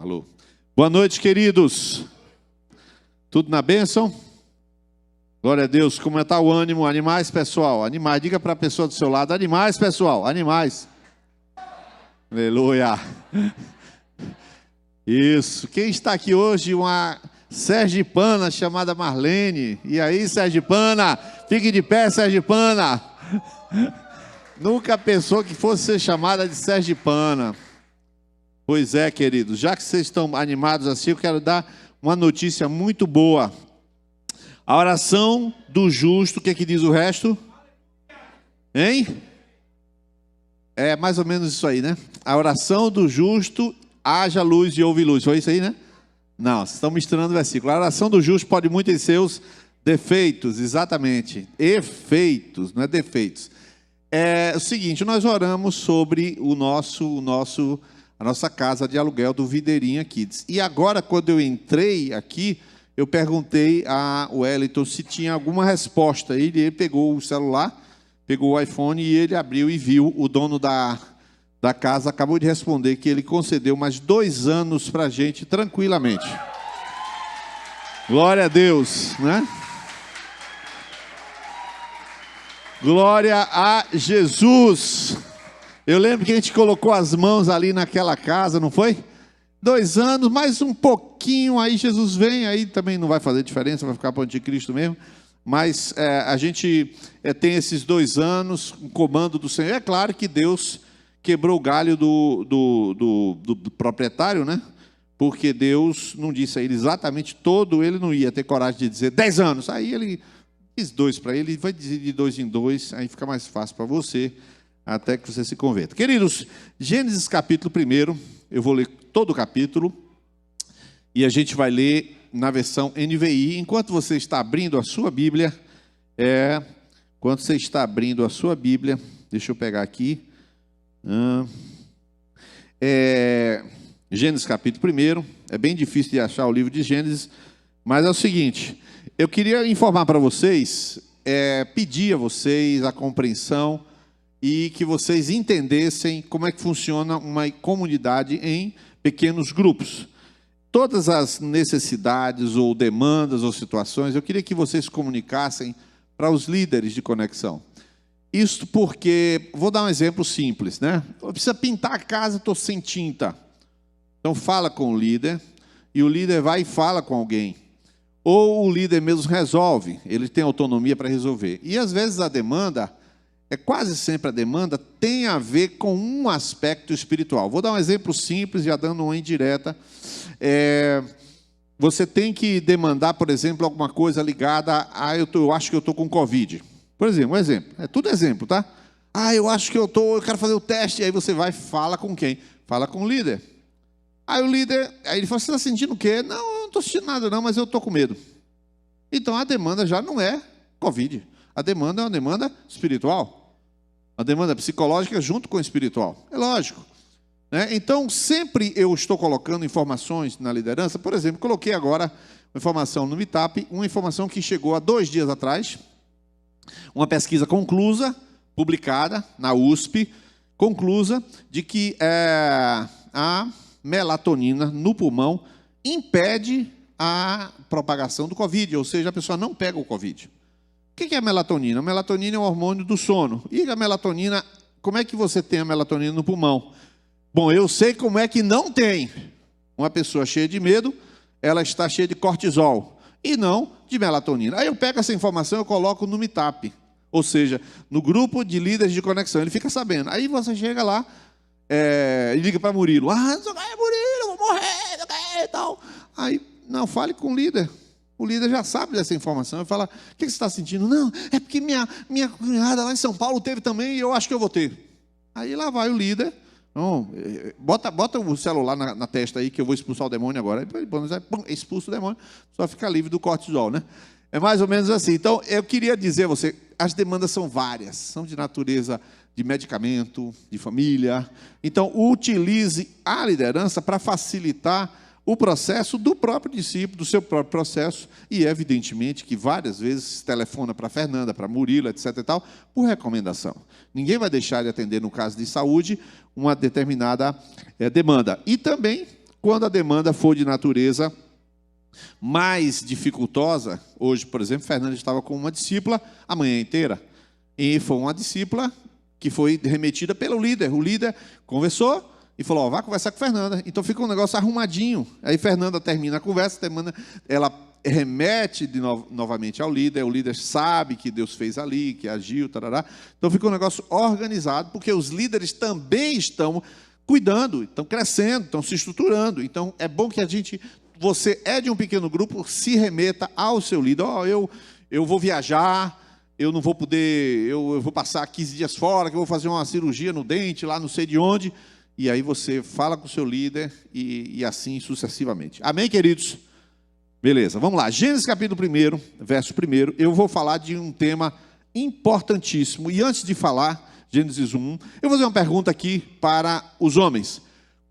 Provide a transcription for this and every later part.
Alô. Boa noite, queridos. Tudo na bênção? Glória a Deus. Como está o ânimo? Animais, pessoal. Animais. Diga para a pessoa do seu lado. Animais, pessoal. Animais. Aleluia. Isso. Quem está aqui hoje? Uma sergipana chamada Marlene. E aí, sergipana? Fique de pé, sergipana. Nunca pensou que fosse ser chamada de sergipana. Pois é, queridos. Já que vocês estão animados assim, eu quero dar uma notícia muito boa. A oração do justo, o que é que diz o resto? Hein? É mais ou menos isso aí, né? A oração do justo, haja luz e houve luz. Foi isso aí, né? Não, vocês estão misturando o versículo. A oração do justo pode muito em seus defeitos, exatamente. Efeitos, não é defeitos. É o seguinte, nós oramos sobre a nossa casa de aluguel do Videirinha Kids. E agora, quando eu entrei aqui, eu perguntei a Wellington se tinha alguma resposta. Ele pegou o celular, pegou o iPhone e ele abriu e viu. O dono da casa acabou de responder que ele concedeu mais 2 anos para a gente, tranquilamente. Glória a Deus, né? Glória a Jesus. Eu lembro que a gente colocou as mãos ali naquela casa, não foi? 2 anos, mais um pouquinho, aí Jesus vem, aí também não vai fazer diferença, vai ficar para o anticristo mesmo. Mas a gente tem esses 2 anos, um comando do Senhor. É claro que Deus quebrou o galho do proprietário, né? Porque Deus não disse a ele exatamente todo, ele não ia ter coragem de dizer 10 anos. Aí ele diz 2 para ele, vai dizer de 2 em 2, aí fica mais fácil para você, até que você se converta. Queridos, Gênesis capítulo 1, eu vou ler todo o capítulo, e a gente vai ler na versão NVI. Enquanto você está abrindo a sua Bíblia, deixa eu pegar aqui, Gênesis capítulo 1, é bem difícil de achar o livro de Gênesis, mas é o seguinte, eu queria informar para vocês, pedir a vocês a compreensão e que vocês entendessem como é que funciona uma comunidade em pequenos grupos. Todas as necessidades ou demandas ou situações, eu queria que vocês comunicassem para os líderes de conexão. Isso porque, vou dar um exemplo simples, né? Eu preciso pintar a casa, estou sem tinta. Então fala com o líder, e o líder vai e fala com alguém. Ou o líder mesmo resolve, ele tem autonomia para resolver. E às vezes a demanda, quase sempre a demanda, tem a ver com um aspecto espiritual. Vou dar um exemplo simples, já dando uma indireta. Você tem que demandar, por exemplo, alguma coisa ligada a eu acho que eu estou com Covid. Por exemplo, um exemplo. É tudo exemplo, tá? Eu acho que eu quero fazer o teste. Aí você vai e fala com quem? Fala com o líder. Aí o líder, ele fala, você está sentindo o quê? Não, eu não estou sentindo nada não, mas eu estou com medo. Então a demanda já não é Covid. A demanda é uma demanda espiritual. A demanda psicológica junto com o espiritual. É lógico. Né? Então, sempre eu estou colocando informações na liderança. Por exemplo, coloquei agora uma informação no Meetup, uma informação que chegou há 2 dias atrás, uma pesquisa conclusa, publicada na USP, conclusa, de que a melatonina no pulmão impede a propagação do Covid, ou seja, a pessoa não pega o Covid. O que é a melatonina? A melatonina é o hormônio do sono. E a melatonina, como é que você tem a melatonina no pulmão? Bom, eu sei como é que não tem. Uma pessoa cheia de medo, ela está cheia de cortisol, e não de melatonina. Aí eu pego essa informação e eu coloco no Meetup, ou seja, no grupo de líderes de conexão, ele fica sabendo. Aí você chega lá, e liga para Murilo, Murilo, eu vou morrer, e tal. Aí, não, fale com o líder. O líder já sabe dessa informação. Ele fala, o que você está sentindo? Não, é porque minha cunhada lá em São Paulo teve também e eu acho que eu vou ter. Aí lá vai o líder. Não, bota o celular na testa aí que eu vou expulsar o demônio agora. Aí expulsa o demônio, só fica livre do cortisol, né? É mais ou menos assim. Então, eu queria dizer a você, as demandas são várias. São de natureza de medicamento, de família. Então, utilize a liderança para facilitar o processo do próprio discípulo, do seu próprio processo, e evidentemente que várias vezes telefona para Fernanda, para Murilo, etc. e tal, por recomendação. Ninguém vai deixar de atender, no caso de saúde, uma determinada demanda. E também quando a demanda for de natureza mais dificultosa. Hoje, por exemplo, Fernanda estava com uma discípula a manhã inteira, e foi uma discípula que foi remetida pelo líder. O líder conversou e falou: ó, vá conversar com Fernanda. Então fica um negócio arrumadinho. Aí Fernanda termina a conversa, ela remete novamente ao líder. O líder sabe que Deus fez ali, que agiu, tarará. Então fica um negócio organizado, porque os líderes também estão cuidando, estão crescendo, estão se estruturando. Então é bom que você é de um pequeno grupo, se remeta ao seu líder. Ó, eu vou viajar, eu não vou poder, eu vou passar 15 dias fora, que eu vou fazer uma cirurgia no dente, lá não sei de onde. E aí você fala com o seu líder e assim sucessivamente. Amém, queridos? Beleza, vamos lá. Gênesis capítulo 1, verso 1. Eu vou falar de um tema importantíssimo. E antes de falar, Gênesis 1, eu vou fazer uma pergunta aqui para os homens.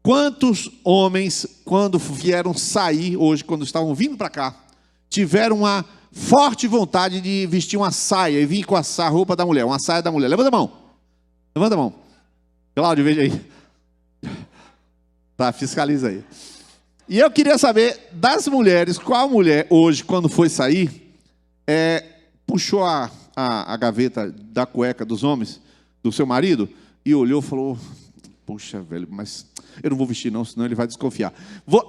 Quantos homens, quando vieram sair hoje, quando estavam vindo para cá, tiveram uma forte vontade de vestir uma saia e vir com a roupa da mulher, uma saia da mulher? Levanta a mão. Levanta a mão. Cláudio, veja aí. Tá, fiscaliza aí. E eu queria saber das mulheres, qual mulher hoje, quando foi sair, puxou a gaveta da cueca dos homens, do seu marido, e olhou e falou: poxa, velho, mas eu não vou vestir não, senão ele vai desconfiar.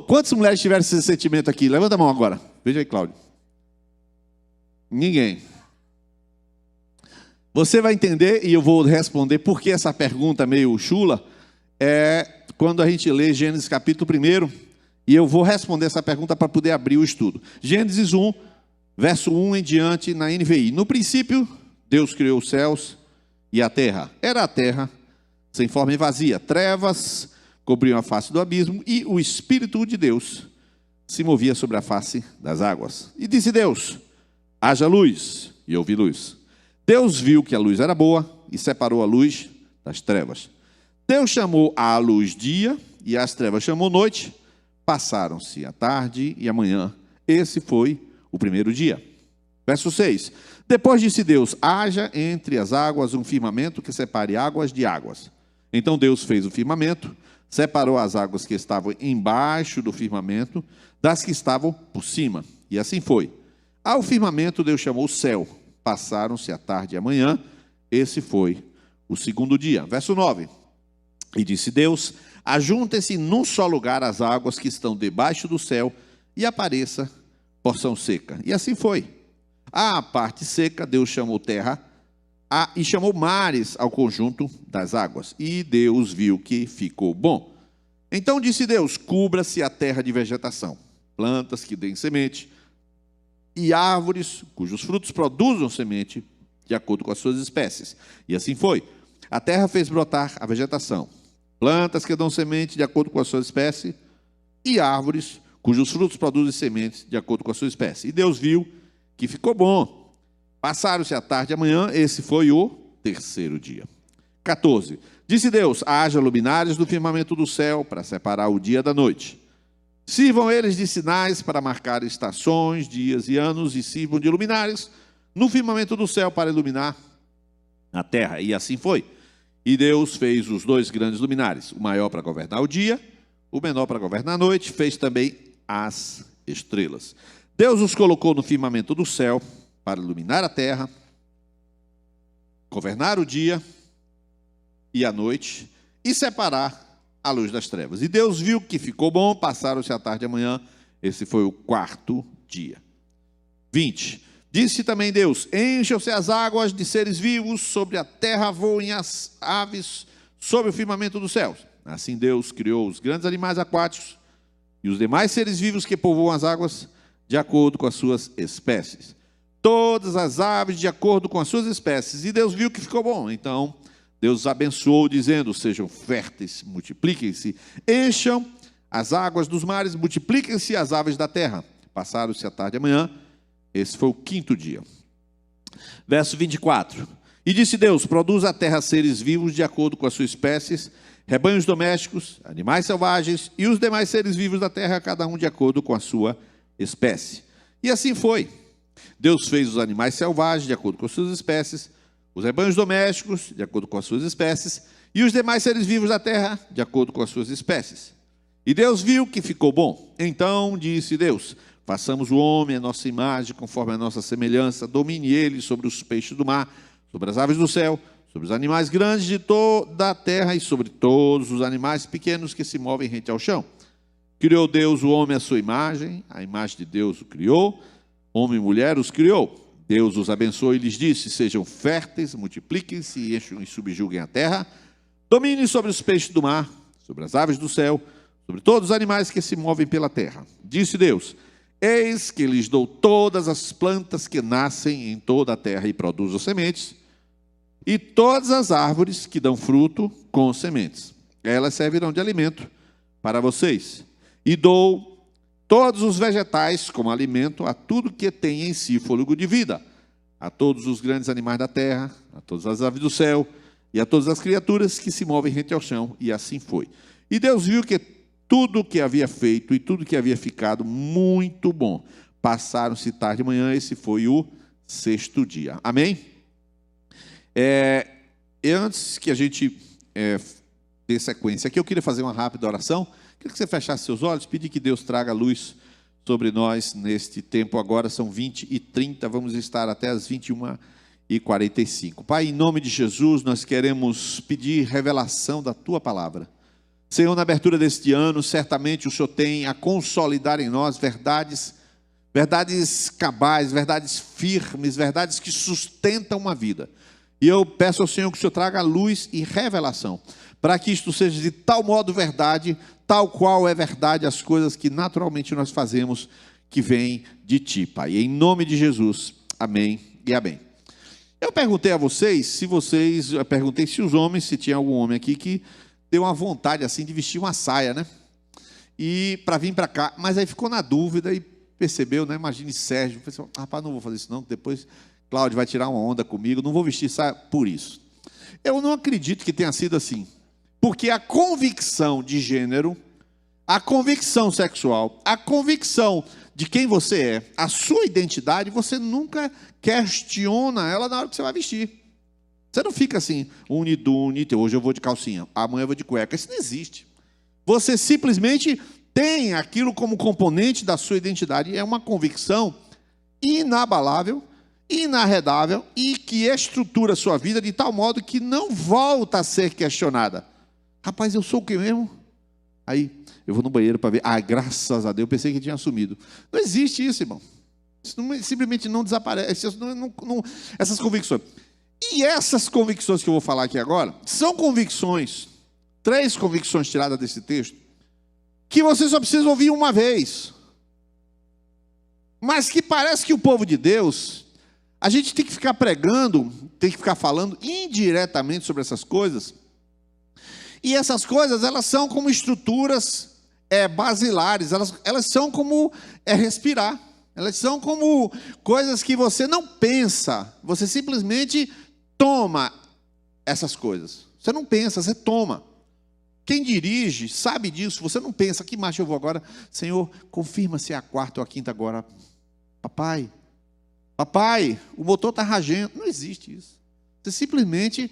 Quantas mulheres tiveram esse sentimento aqui? Levanta a mão agora. Veja aí, Cláudio. Ninguém. Você vai entender, e eu vou responder porque essa pergunta meio chula, quando a gente lê Gênesis capítulo 1, e eu vou responder essa pergunta para poder abrir o estudo. Gênesis 1, verso 1 em diante, na NVI. No princípio, Deus criou os céus e a terra. Era a terra sem forma e vazia. Trevas cobriam a face do abismo, e o Espírito de Deus se movia sobre a face das águas. E disse Deus: haja luz, e houve luz. Deus viu que a luz era boa, e separou a luz das trevas. Deus chamou a luz dia, e as trevas chamou noite. Passaram-se a tarde e a manhã. Esse foi o primeiro dia. Verso 6. Depois disse Deus: haja entre as águas um firmamento que separe águas de águas. Então Deus fez o firmamento, separou as águas que estavam embaixo do firmamento das que estavam por cima. E assim foi. Ao firmamento Deus chamou o céu. Passaram-se a tarde e a manhã. Esse foi o segundo dia. Verso 9. E disse Deus: ajuntem-se num só lugar as águas que estão debaixo do céu, e apareça porção seca. E assim foi. À parte seca, Deus chamou terra, e chamou mares ao conjunto das águas. E Deus viu que ficou bom. Então disse Deus: cubra-se a terra de vegetação, plantas que deem semente, e árvores cujos frutos produzam semente, de acordo com as suas espécies. E assim foi. A terra fez brotar a vegetação, plantas que dão semente de acordo com a sua espécie, e árvores cujos frutos produzem sementes de acordo com a sua espécie. E Deus viu que ficou bom. Passaram-se a tarde e a manhã, esse foi o terceiro dia. 14. Disse Deus: haja luminares no firmamento do céu para separar o dia da noite. Sirvam eles de sinais para marcar estações, dias e anos, e sirvam de luminares no firmamento do céu para iluminar a terra. E assim foi. E Deus fez os dois grandes luminares, o maior para governar o dia, o menor para governar a noite. Fez também as estrelas. Deus os colocou no firmamento do céu para iluminar a terra, governar o dia e a noite, e separar a luz das trevas. E Deus viu que ficou bom. Passaram-se a tarde e a manhã. Esse foi o quarto dia. 20. Disse também Deus: encham-se as águas de seres vivos, sobre a terra voem as aves sobre o firmamento dos céus. Assim Deus criou os grandes animais aquáticos e os demais seres vivos que povoam as águas, de acordo com as suas espécies. Todas as aves de acordo com as suas espécies. E Deus viu que ficou bom. Então Deus os abençoou, dizendo: sejam férteis, multipliquem-se, encham as águas dos mares, multipliquem-se as aves da terra. Passaram-se a tarde e a manhã. Esse foi o quinto dia. Verso 24. E disse Deus: produza a terra seres vivos de acordo com as suas espécies, rebanhos domésticos, animais selvagens e os demais seres vivos da terra, cada um de acordo com a sua espécie. E assim foi. Deus fez os animais selvagens de acordo com as suas espécies, os rebanhos domésticos de acordo com as suas espécies, e os demais seres vivos da terra de acordo com as suas espécies. E Deus viu que ficou bom. Então disse Deus: façamos o homem à nossa imagem, conforme a nossa semelhança, domine ele sobre os peixes do mar, sobre as aves do céu, sobre os animais grandes de toda a terra e sobre todos os animais pequenos que se movem rente ao chão. Criou Deus o homem à sua imagem, a imagem de Deus o criou, homem e mulher os criou. Deus os abençoou e lhes disse: sejam férteis, multipliquem-se e encham e subjuguem a terra, dominem sobre os peixes do mar, sobre as aves do céu, sobre todos os animais que se movem pela terra. Disse Deus: eis que lhes dou todas as plantas que nascem em toda a terra e produzem sementes, e todas as árvores que dão fruto com sementes. Elas servirão de alimento para vocês. E dou todos os vegetais como alimento a tudo que tem em si fôlego de vida, a todos os grandes animais da terra, a todas as aves do céu, e a todas as criaturas que se movem rente ao chão. E assim foi. E Deus viu que tudo o que havia feito e tudo que havia ficado muito bom. Passaram-se tarde e manhã, esse foi o sexto dia. Amém? Antes que a gente dê sequência aqui, eu queria fazer uma rápida oração. Queria que você fechasse seus olhos, pedir que Deus traga luz sobre nós neste tempo. Agora são 20h30, vamos estar até as 21h45. Pai, em nome de Jesus, nós queremos pedir revelação da Tua palavra. Senhor, na abertura deste ano, certamente o Senhor tem a consolidar em nós verdades cabais, verdades firmes, verdades que sustentam uma vida. E eu peço ao Senhor que o Senhor traga luz e revelação, para que isto seja de tal modo verdade, tal qual é verdade as coisas que naturalmente nós fazemos, que vêm de Ti, Pai. Em nome de Jesus, amém e amém. Eu perguntei a vocês, eu perguntei se os homens, se tinha algum homem aqui que deu uma vontade assim de vestir uma saia, né? E para vir para cá, mas aí ficou na dúvida e percebeu, né? Imagine Sérgio, pensou, rapaz, não vou fazer isso não, depois Cláudio vai tirar uma onda comigo, não vou vestir saia por isso. Eu não acredito que tenha sido assim, porque a convicção de gênero, a convicção sexual, a convicção de quem você é, a sua identidade, você nunca questiona ela na hora que você vai vestir. Você não fica assim, unidune, hoje eu vou de calcinha, amanhã eu vou de cueca. Isso não existe. Você simplesmente tem aquilo como componente da sua identidade. É uma convicção inabalável, inarredável e que estrutura a sua vida de tal modo que não volta a ser questionada. Rapaz, eu sou o que mesmo? Aí eu vou no banheiro para ver. Graças a Deus, eu pensei que tinha sumido. Não existe isso, irmão. Isso simplesmente não desaparece. Essas convicções. E essas convicções que eu vou falar aqui agora, são convicções, 3 convicções tiradas desse texto, que você só precisa ouvir uma vez. Mas que parece que o povo de Deus, a gente tem que ficar pregando, tem que ficar falando indiretamente sobre essas coisas. E essas coisas, elas são como estruturas basilares, elas são como respirar. Elas são como coisas que você não pensa, você simplesmente toma essas coisas. Você não pensa, você toma. Quem dirige sabe disso, você não pensa, que marcha eu vou agora? Senhor, confirma se é a quarta ou a quinta agora. Papai, o motor está rangendo. Não existe isso. Você simplesmente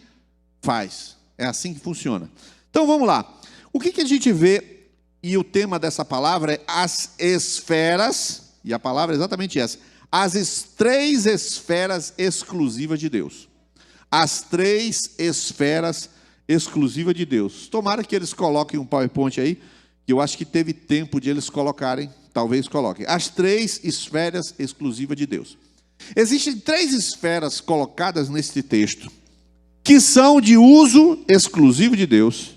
faz. É assim que funciona. Então vamos lá. O que a gente vê, e o tema dessa palavra é as esferas, e a palavra é exatamente essa, as 3 esferas exclusivas de Deus. As 3 esferas exclusivas de Deus. Tomara que eles coloquem um PowerPoint aí, que eu acho que teve tempo de eles colocarem, talvez coloquem. As 3 esferas exclusivas de Deus. Existem 3 esferas colocadas neste texto, que são de uso exclusivo de Deus,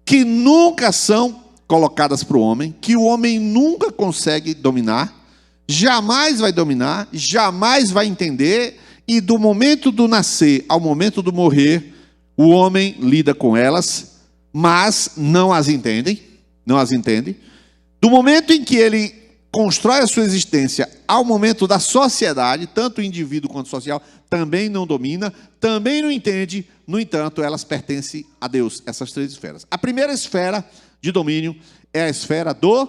que nunca são colocadas para o homem, que o homem nunca consegue dominar, jamais vai dominar, jamais vai entender, e do momento do nascer ao momento do morrer, o homem lida com elas, mas não as entende. Do momento em que ele constrói a sua existência ao momento da sociedade, tanto o indivíduo quanto o social, também não domina, também não entende, no entanto, elas pertencem a Deus, essas 3 esferas. A primeira esfera de domínio é a esfera do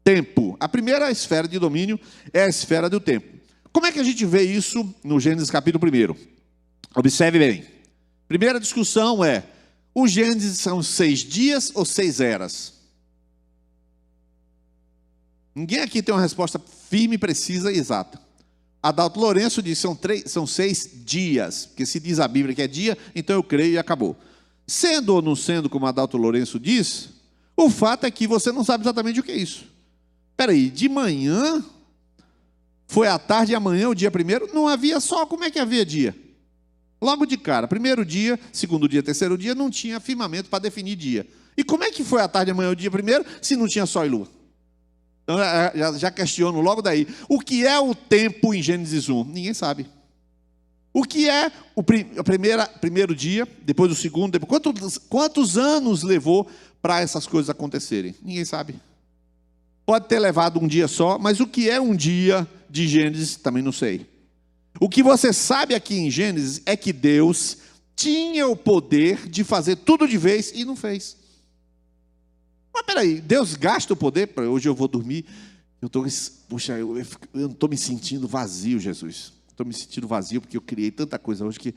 tempo. A primeira esfera de domínio é a esfera do tempo. Como é que a gente vê isso no Gênesis capítulo 1? Observe bem. Primeira discussão é, o Gênesis são 6 dias ou 6 eras? Ninguém aqui tem uma resposta firme, precisa e exata. Adalto Lourenço diz que são 6 dias, porque se diz a Bíblia que é dia, então eu creio e acabou. Sendo ou não sendo, como Adalto Lourenço diz, o fato é que você não sabe exatamente o que é isso. Espera aí, de manhã, foi à tarde e amanhã, o dia primeiro, não havia sol, como é que havia dia? Logo de cara, primeiro dia, segundo dia, terceiro dia, não tinha firmamento para definir dia. E como é que foi à tarde e amanhã, o dia primeiro, se não tinha sol e lua? Então, já questiono logo daí. O que é o tempo em Gênesis 1? Ninguém sabe. O que é o primeiro dia, depois o segundo, depois, quantos anos levou para essas coisas acontecerem? Ninguém sabe. Pode ter levado um dia só, mas o que é um dia de Gênesis, também não sei. O que você sabe aqui em Gênesis é que Deus tinha o poder de fazer tudo de vez e não fez. Mas peraí, Deus gasta o poder? Hoje eu vou dormir, eu não estou me sentindo vazio, Jesus. Estou me sentindo vazio porque eu criei tanta coisa hoje que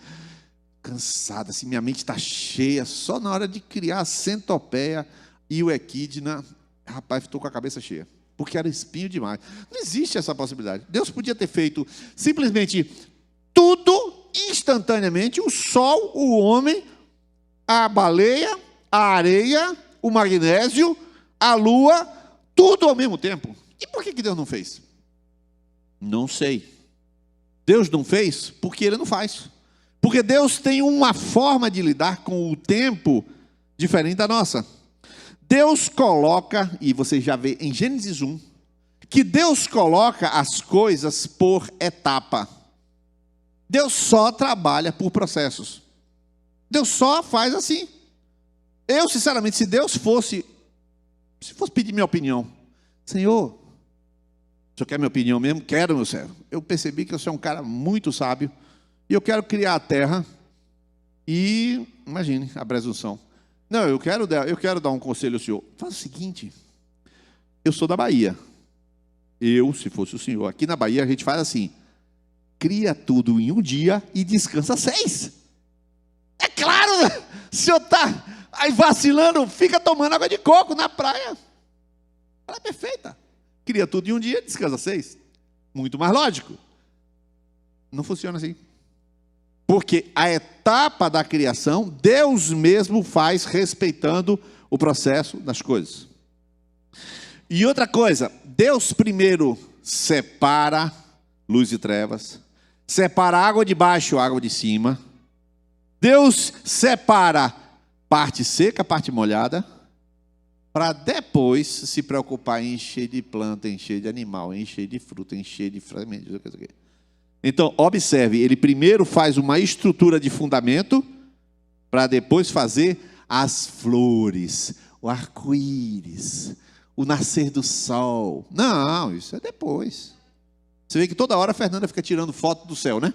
cansada, assim, minha mente está cheia, só na hora de criar a centopeia e o equidna, rapaz, estou com a cabeça cheia, porque era espinho demais. Não existe essa possibilidade. Deus podia ter feito simplesmente tudo instantaneamente, o sol, o homem, a baleia, a areia, o magnésio, a lua, tudo ao mesmo tempo. E por que Deus não fez? Não sei. Deus não fez porque Ele não faz. Porque Deus tem uma forma de lidar com o tempo diferente da nossa. Deus coloca, e você já vê em Gênesis 1, que Deus coloca as coisas por etapa. Deus só trabalha por processos. Deus só faz assim. Eu, sinceramente, se Deus fosse pedir minha opinião, Senhor, o senhor quer minha opinião mesmo? Quero, meu servo. Eu percebi que eu sou um cara muito sábio e eu quero criar a terra e, imagine, a presunção. Não, eu quero dar um conselho ao senhor. Faz o seguinte, eu sou da Bahia. Eu, se fosse o senhor, aqui na Bahia a gente faz assim, cria tudo em um dia e descansa 6. É claro, o senhor está aí vacilando, fica tomando água de coco na praia. Ela é perfeita. Cria tudo em um dia, descansa 6. Muito mais lógico. Não funciona assim. Porque a etapa da criação, Deus mesmo faz respeitando o processo das coisas. E outra coisa, Deus primeiro separa luz e trevas, separa água de baixo e água de cima. Deus separa parte seca, parte molhada, para depois se preocupar em encher de planta, encher de animal, encher de fruta, encher de fragmentos. Então, observe, ele primeiro faz uma estrutura de fundamento, para depois fazer as flores, o arco-íris, o nascer do sol. Não, isso é depois. Você vê que toda hora a Fernanda fica tirando foto do céu, né?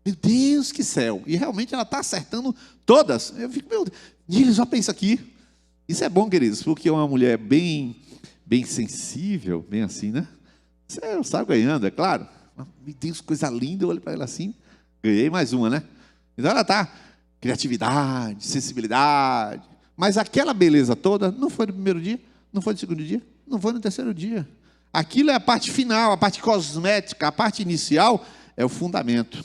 Meu Deus, que céu! E realmente ela está acertando todas. Eu fico, meu Deus, Nílis, olha para isso aqui. Isso é bom, queridos, porque é uma mulher bem sensível, bem assim, né? Você sabe ganhando, é claro. Meu Deus, coisa linda, eu olho para ela assim, ganhei mais uma, né? Então ela está, criatividade, sensibilidade, mas aquela beleza toda não foi no primeiro dia, não foi no segundo dia, não foi no terceiro dia. Aquilo é a parte final, a parte cosmética, a parte inicial é o fundamento.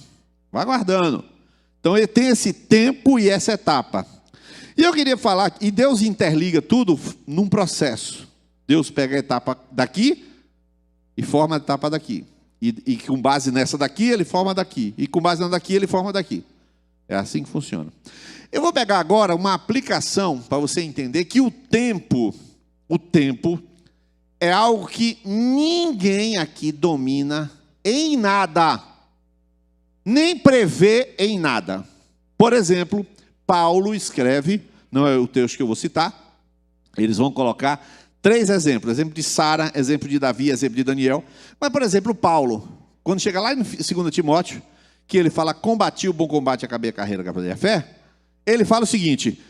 Vai guardando. Então ele tem esse tempo e essa etapa. E eu queria falar, e Deus interliga tudo num processo. Deus pega a etapa daqui e forma a etapa daqui. E com base nessa daqui, ele forma daqui. E com base na daqui, ele forma daqui. É assim que funciona. Eu vou pegar agora uma aplicação para você entender que o tempo é algo que ninguém aqui domina em nada. Nem prevê em nada. Por exemplo, Paulo escreve, não é o texto que eu vou citar, eles vão colocar 3 exemplos, exemplo de Sara, exemplo de Davi, exemplo de Daniel. Mas, por exemplo, Paulo, quando chega lá em 2 Timóteo, que ele fala, combati o bom combate, acabei a carreira, acabei a fé, ele fala o seguinte,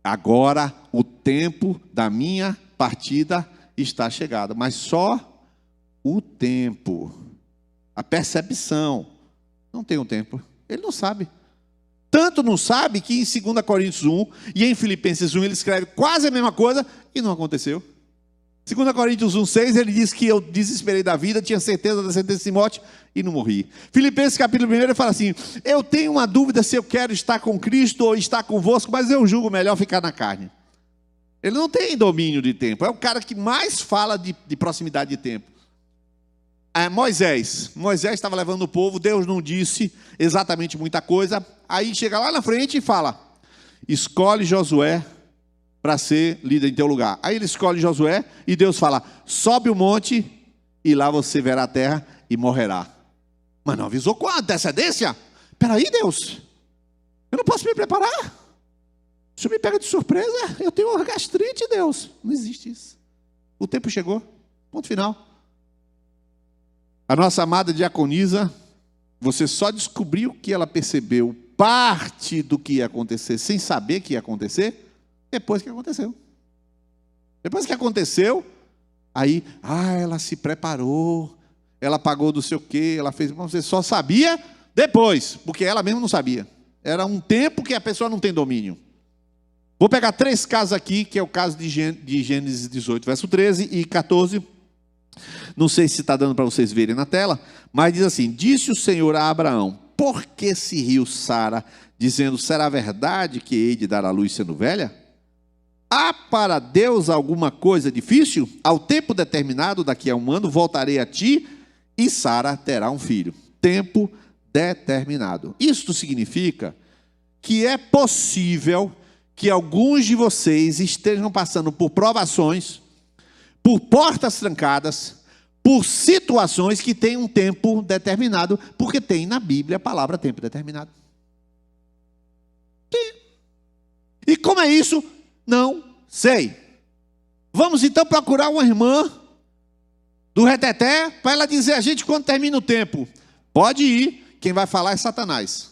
agora o tempo da minha partida está chegado, mas só o tempo, a percepção, não tem um tempo, ele não sabe. Tanto não sabe que em 2 Coríntios 1 e em Filipenses 1 ele escreve quase a mesma coisa e não aconteceu. 2 Coríntios 1,6, ele diz que eu desesperei da vida, tinha certeza da sentença de morte e não morri. Filipenses capítulo 1, ele fala assim: eu tenho uma dúvida se eu quero estar com Cristo ou estar convosco, mas eu julgo melhor ficar na carne. Ele não tem domínio de tempo, é o cara que mais fala de proximidade de tempo. Moisés estava levando o povo, Deus não disse exatamente muita coisa, aí chega lá na frente e fala: escolhe Josué para ser líder em teu lugar. Aí ele escolhe Josué e Deus fala: sobe o monte e lá você verá a terra e morrerá. Mas não avisou com a antecedência? Peraí, Deus, eu não posso me preparar? O Senhor me pega de surpresa, eu tenho uma gastrite, Deus. Não existe isso. O tempo chegou, ponto final. A nossa amada diaconisa, você só descobriu que ela percebeu parte do que ia acontecer, sem saber que ia acontecer, depois que aconteceu. Depois que aconteceu, aí, ela se preparou, ela pagou do sei o quê, ela fez, você só sabia depois, porque ela mesma não sabia. Era um tempo que a pessoa não tem domínio. Vou pegar 3 casos aqui, que é o caso de Gênesis 18, verso 13 e 14. Não sei se está dando para vocês verem na tela, mas diz assim: disse o Senhor a Abraão: por que se riu Sara, dizendo, será verdade que hei de dar à luz sendo velha? Há para Deus alguma coisa difícil? Ao tempo determinado, daqui a 1 ano, voltarei a ti e Sara terá um filho. Tempo determinado. Isto significa que é possível que alguns de vocês estejam passando por provações, por portas trancadas, por situações que têm um tempo determinado, porque tem na Bíblia a palavra tempo determinado. Sim. E como é isso? Não sei. Vamos então procurar uma irmã do reteté para ela dizer a gente quando termina o tempo. Pode ir, quem vai falar é Satanás.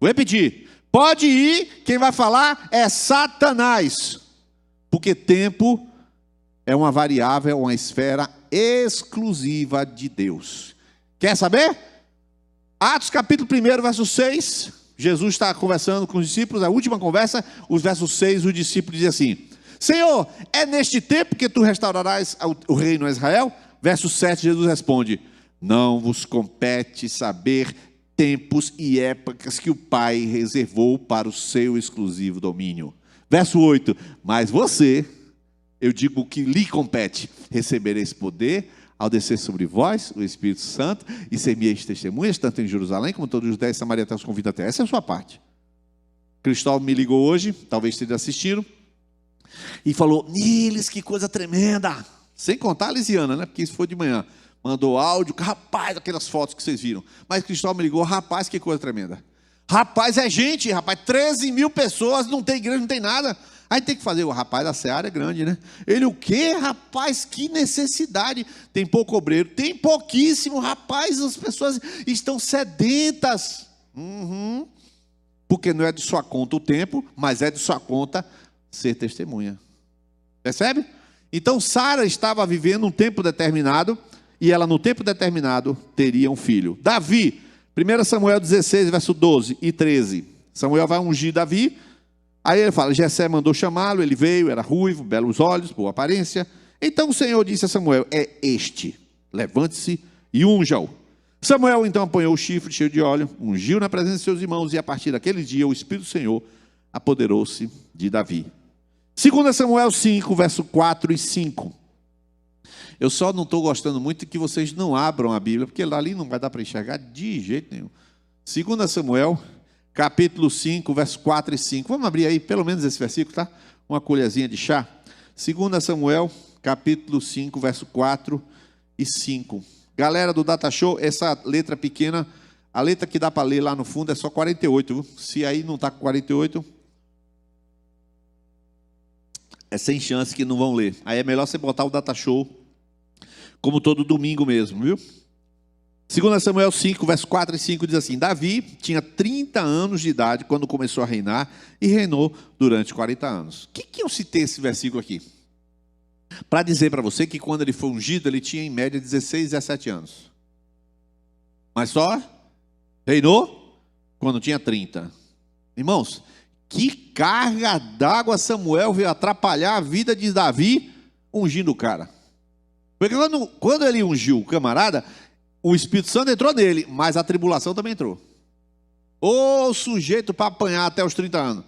Vou repetir. Pode ir, quem vai falar é Satanás. Porque tempo é uma variável, uma esfera exclusiva de Deus. Quer saber? Atos capítulo 1, verso 6. Jesus está conversando com os discípulos, a última conversa, os versos 6, o discípulo diz assim: Senhor, é neste tempo que tu restaurarás o reino a Israel? Verso 7, Jesus responde: não vos compete saber tempos e épocas que o Pai reservou para o seu exclusivo domínio. Verso 8, mas você, eu digo que lhe compete, recebereis poder ao descer sobre vós o Espírito Santo e ser minhas testemunhas, tanto em Jerusalém como em toda a Judéia e Samaria até os confins da terra. Essa é a sua parte. Cristóvão me ligou hoje, talvez esteja assistindo, e falou: Niles, que coisa tremenda. Sem contar a Lisiana, né? Porque isso foi de manhã. Mandou áudio, rapaz, aquelas fotos que vocês viram. Mas Cristóvão me ligou: rapaz, que coisa tremenda. Rapaz, é gente, rapaz, 13 mil pessoas, não tem igreja, não tem nada. Aí tem que fazer, o rapaz da seara é grande, né? Ele o quê, rapaz? Que necessidade. Tem pouco obreiro, tem pouquíssimo, rapaz, as pessoas estão sedentas. Porque não é de sua conta o tempo, mas é de sua conta ser testemunha. Percebe? Então Sara estava vivendo um tempo determinado, e ela no tempo determinado teria um filho. Davi, 1 Samuel 16, verso 12 e 13. Samuel vai ungir Davi. Aí ele fala: Jessé mandou chamá-lo, ele veio, era ruivo, belos olhos, boa aparência. Então o Senhor disse a Samuel: é este, levante-se e unja-o. Samuel então apanhou o chifre cheio de óleo, ungiu na presença de seus irmãos, e a partir daquele dia o Espírito do Senhor apoderou-se de Davi. 2 Samuel 5, verso 4 e 5. Eu só não estou gostando muito que vocês não abram a Bíblia, porque ali não vai dar para enxergar de jeito nenhum. 2 Samuel, capítulo 5, verso 4 e 5. Vamos abrir aí, pelo menos esse versículo, tá? Uma colherzinha de chá. 2 Samuel, capítulo 5, verso 4 e 5. Galera do Data Show, essa letra pequena, a letra que dá para ler lá no fundo é só 48, viu? Se aí não está com 48, é sem chance que não vão ler. Aí é melhor você botar o Data Show como todo domingo mesmo, viu? 2 Samuel 5, verso 4 e 5 diz assim: Davi tinha 30 anos de idade quando começou a reinar e reinou durante 40 anos. O que eu citei esse versículo aqui? Para dizer para você que quando ele foi ungido, ele tinha em média 16, 17 anos. Mas só reinou quando tinha 30. Irmãos, que carga d'água Samuel veio atrapalhar a vida de Davi ungindo o cara. Porque quando ele ungiu o camarada, o Espírito Santo entrou nele, mas a tribulação também entrou. O sujeito para apanhar até os 30 anos.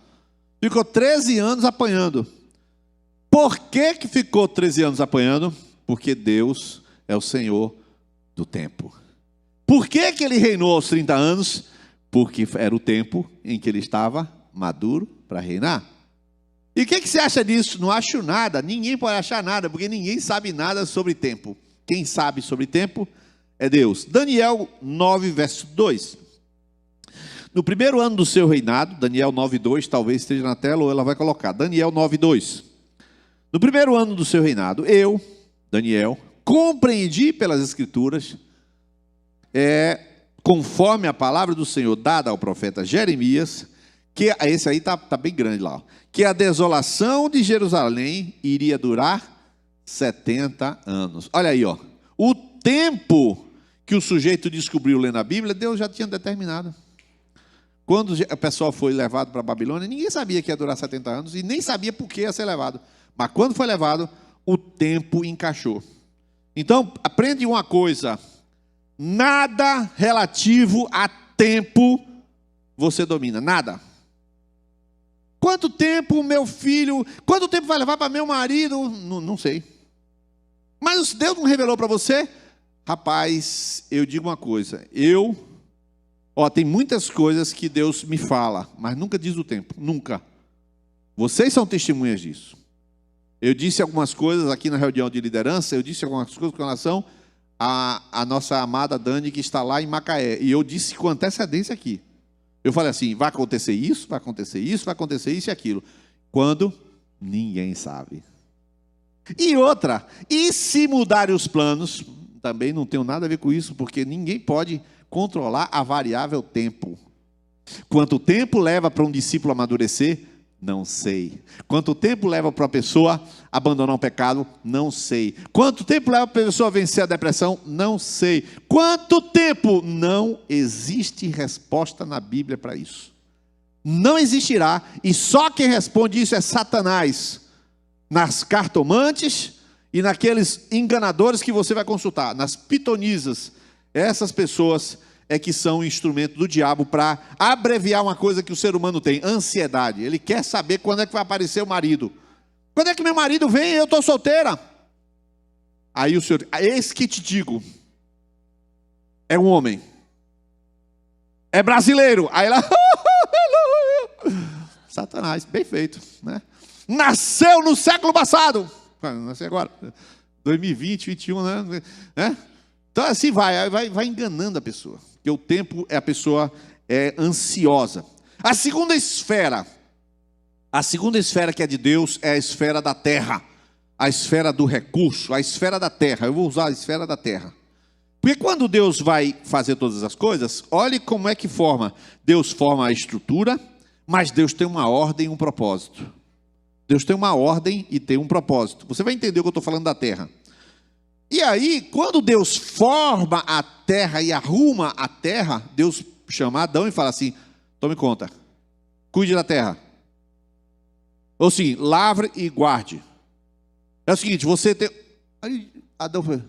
Ficou 13 anos apanhando. Por que ficou 13 anos apanhando? Porque Deus é o Senhor do tempo. Por que ele reinou aos 30 anos? Porque era o tempo em que ele estava maduro para reinar. E o que você acha disso? Não acho nada, ninguém pode achar nada, porque ninguém sabe nada sobre tempo. Quem sabe sobre tempo é Deus. Daniel 9, verso 2. No primeiro ano do seu reinado, Daniel 9, 2, talvez esteja na tela ou ela vai colocar. Daniel 9, 2. No primeiro ano do seu reinado, eu, Daniel, compreendi pelas Escrituras, conforme a palavra do Senhor dada ao profeta Jeremias, que esse aí está bem grande lá, que a desolação de Jerusalém iria durar 70 anos. Olha aí, o tempo que o sujeito descobriu lendo a Bíblia, Deus já tinha determinado. Quando o pessoal foi levado para a Babilônia, ninguém sabia que ia durar 70 anos e nem sabia por que ia ser levado. Mas quando foi levado, o tempo encaixou. Então, aprende uma coisa: nada relativo a tempo você domina, nada. Quanto tempo meu filho, quanto tempo vai levar para meu marido? Não sei. Mas Deus não revelou para você? Rapaz, eu digo uma coisa, tem muitas coisas que Deus me fala, mas nunca diz o tempo, nunca. Vocês são testemunhas disso. Eu disse algumas coisas aqui na reunião de liderança, eu disse algumas coisas com relação à nossa amada Dani, que está lá em Macaé, e eu disse com antecedência aqui. Eu falei assim, vai acontecer isso, vai acontecer isso, vai acontecer isso e aquilo. Quando? Ninguém sabe. E outra, e se mudarem os planos? Também não tenho nada a ver com isso, porque ninguém pode controlar a variável tempo. Quanto tempo leva para um discípulo amadurecer? Não sei. Quanto tempo leva para a pessoa abandonar um pecado? Não sei. Quanto tempo leva para a pessoa vencer a depressão? Não sei. Quanto tempo? Não existe resposta na Bíblia para isso. Não existirá. E só quem responde isso é Satanás. Nas cartomantes e naqueles enganadores que você vai consultar. Nas pitonisas. Essas pessoas é que são o instrumento do diabo para abreviar uma coisa que o ser humano tem, ansiedade. Ele quer saber quando é que vai aparecer o marido. Quando é que meu marido vem e eu estou solteira? Aí o Senhor, eis que te digo, é um homem, é brasileiro. Aí ela, Satanás, bem feito, né? Nasceu no século passado, nasceu agora, 2020, 21, né? Então assim vai enganando a pessoa. Porque o tempo a pessoa é ansiosa. A segunda esfera que é de Deus é a esfera da terra, a esfera do recurso, a esfera da terra. Eu vou usar a esfera da terra. Porque quando Deus vai fazer todas as coisas, olhe como é que forma. Deus forma a estrutura, mas Deus tem uma ordem e um propósito. Deus tem uma ordem e tem um propósito. Você vai entender o que eu estou falando da terra. E aí, quando Deus forma a terra e arruma a terra, Deus chama Adão e fala assim, tome conta, cuide da terra. Ou sim, lavre e guarde. É o seguinte, você tem... Aí Adão falou,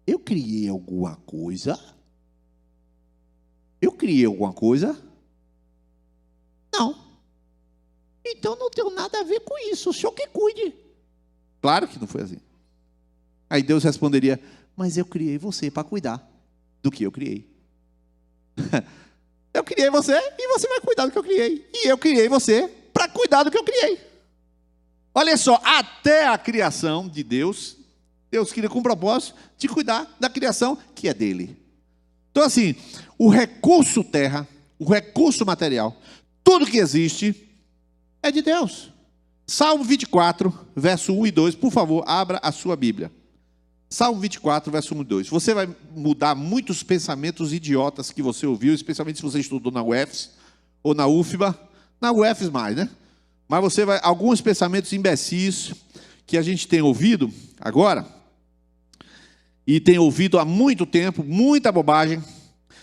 eu criei alguma coisa? Eu criei alguma coisa? Não. Então não tenho nada a ver com isso, o senhor que cuide. Claro que não foi assim. Aí Deus responderia, mas eu criei você para cuidar do que eu criei. Eu criei você e você vai cuidar do que eu criei. E eu criei você para cuidar do que eu criei. Olha só, até a criação de Deus, Deus queria com o propósito de cuidar da criação que é dele. Então assim, o recurso terra, o recurso material, tudo que existe é de Deus. Salmo 24, verso 1 e 2, por favor, abra a sua Bíblia. Salmo 24, verso 1 e 2. Você vai mudar muitos pensamentos idiotas que você ouviu, especialmente se você estudou na UFS ou na UFBA. Na UFS mais, né? Mas você vai... Alguns pensamentos imbecis que a gente tem ouvido agora, e tem ouvido há muito tempo, muita bobagem.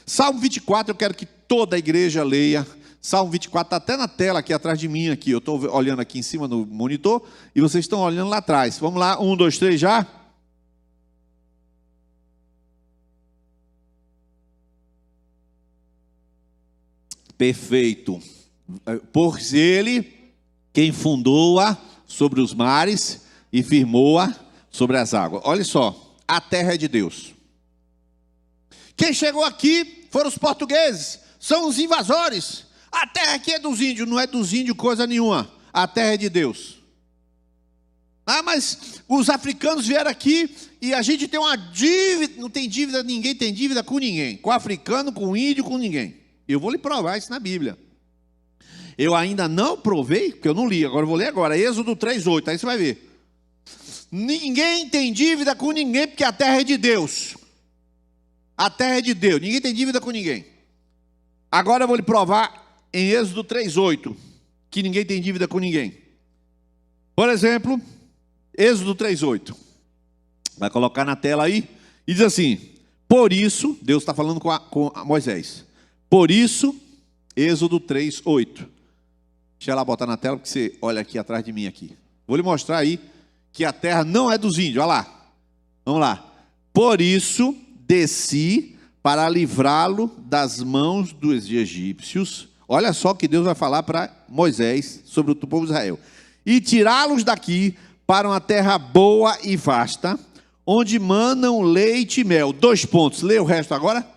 Salmo 24, eu quero que toda a igreja leia. Salmo 24 está até na tela aqui atrás de mim. Aqui. Eu estou olhando aqui em cima no monitor e vocês estão olhando lá atrás. Vamos lá, 1, 2, 3 já. Perfeito. Pois ele, quem fundou-a sobre os mares e firmou-a sobre as águas. Olha só, a terra é de Deus. Quem chegou aqui foram os portugueses, são os invasores. A terra aqui é dos índios, não é dos índios coisa nenhuma. A terra é de Deus. Ah, mas os africanos vieram aqui e a gente tem uma dívida. Não tem dívida, ninguém tem dívida com ninguém. Com africano, com índio, com ninguém. Eu vou lhe provar isso na Bíblia. Eu ainda não provei, porque eu não li, agora eu vou ler agora. Êxodo 3:8, aí você vai ver. Ninguém tem dívida com ninguém, porque a terra é de Deus. A terra é de Deus, ninguém tem dívida com ninguém. Agora eu vou lhe provar em Êxodo 3:8, que ninguém tem dívida com ninguém. Por exemplo, Êxodo 3:8. Vai colocar na tela aí, e diz assim, por isso, Deus está falando com Moisés. Por isso, Êxodo 3:8. Deixa ela botar na tela, porque você olha aqui atrás de mim aqui. Vou lhe mostrar aí que a terra não é dos índios. Olha lá. Vamos lá. Por isso, desci para livrá-lo das mãos dos egípcios. Olha só o que Deus vai falar para Moisés sobre o povo de Israel. E tirá-los daqui para uma terra boa e vasta, onde manam leite e mel. 2 pontos. Lê o resto agora.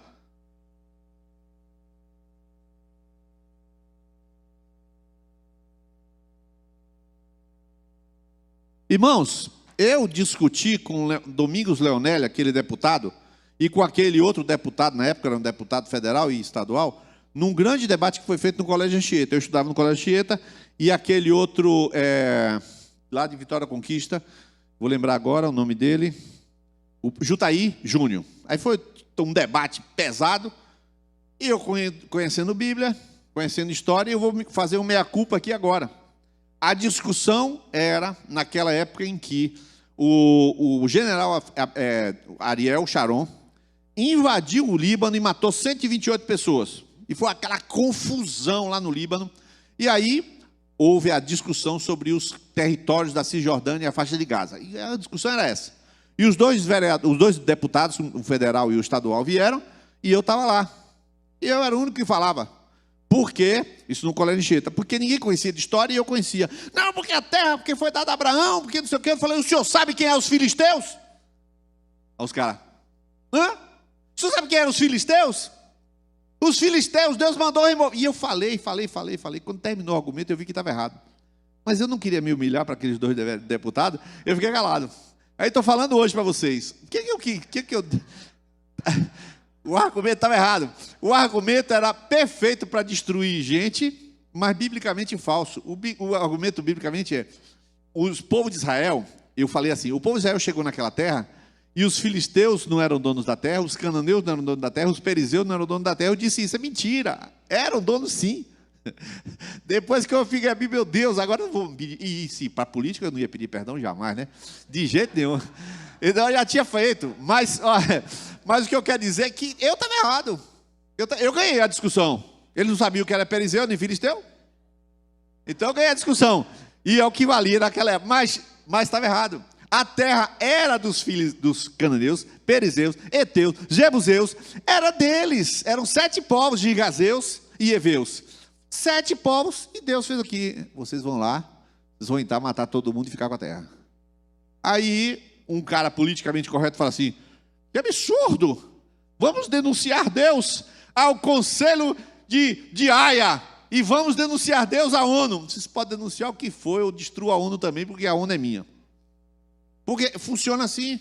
Irmãos, eu discuti com Domingos Leonelli, aquele deputado, e com aquele outro deputado, na época era um deputado federal e estadual, num grande debate que foi feito no Colégio Anchieta. Eu estudava no Colégio Anchieta, e aquele outro, lá de Vitória Conquista, vou lembrar agora o nome dele, o Jutaí Júnior. Aí foi um debate pesado, e eu conhecendo Bíblia, conhecendo história, eu vou fazer um meia-culpa aqui agora. A discussão era naquela época em que o general Ariel Sharon invadiu o Líbano e matou 128 pessoas. E foi aquela confusão lá no Líbano. E aí houve a discussão sobre os territórios da Cisjordânia e a faixa de Gaza. E a discussão era essa. E os dois deputados, o federal e o estadual, vieram e eu estava lá. E eu era o único que falava. Por quê? Isso no Colégio Anchieta. Porque ninguém conhecia de história e eu conhecia. Não, porque a terra, porque foi dada a Abraão, porque não sei o quê. Eu falei, o senhor sabe quem é os filisteus? Aí os caras, hã? O senhor sabe quem eram os filisteus? Os filisteus, Deus mandou remover. E eu falei. Quando terminou o argumento, eu vi que estava errado. Mas eu não queria me humilhar para aqueles 2 deputados, eu fiquei calado. Aí estou falando hoje para vocês. O que eu... O argumento estava errado. O argumento era perfeito para destruir gente, mas biblicamente falso. O argumento biblicamente é, os povos de Israel, eu falei assim, o povo de Israel chegou naquela terra, e os filisteus não eram donos da terra, os cananeus não eram donos da terra, os perizeus não eram donos da terra. Eu disse, isso é mentira. Eram donos sim. Depois que eu fiquei a Bíblia, meu Deus, agora eu vou pedir. E se para política eu não ia pedir perdão jamais, né? De jeito nenhum. Então eu já tinha feito, mas o que eu quero dizer é que eu estava errado. Eu ganhei a discussão. Eles não sabiam o que era perizeu nem filisteu. Então eu ganhei a discussão. E é o que valia naquela época. Mas estava errado. A terra era dos filhos dos cananeus, perizeus, heteus, jebuseus. Era deles. Eram 7 povos, gigazeus e heveus. 7 povos. E Deus fez aqui. Vocês vão lá, vocês vão entrar, matar todo mundo e ficar com a terra. Aí um cara politicamente correto fala assim, que absurdo, vamos denunciar Deus ao Conselho de Haia, e vamos denunciar Deus à ONU. Vocês podem denunciar o que for, eu destruo a ONU também, porque a ONU é minha. Porque funciona assim,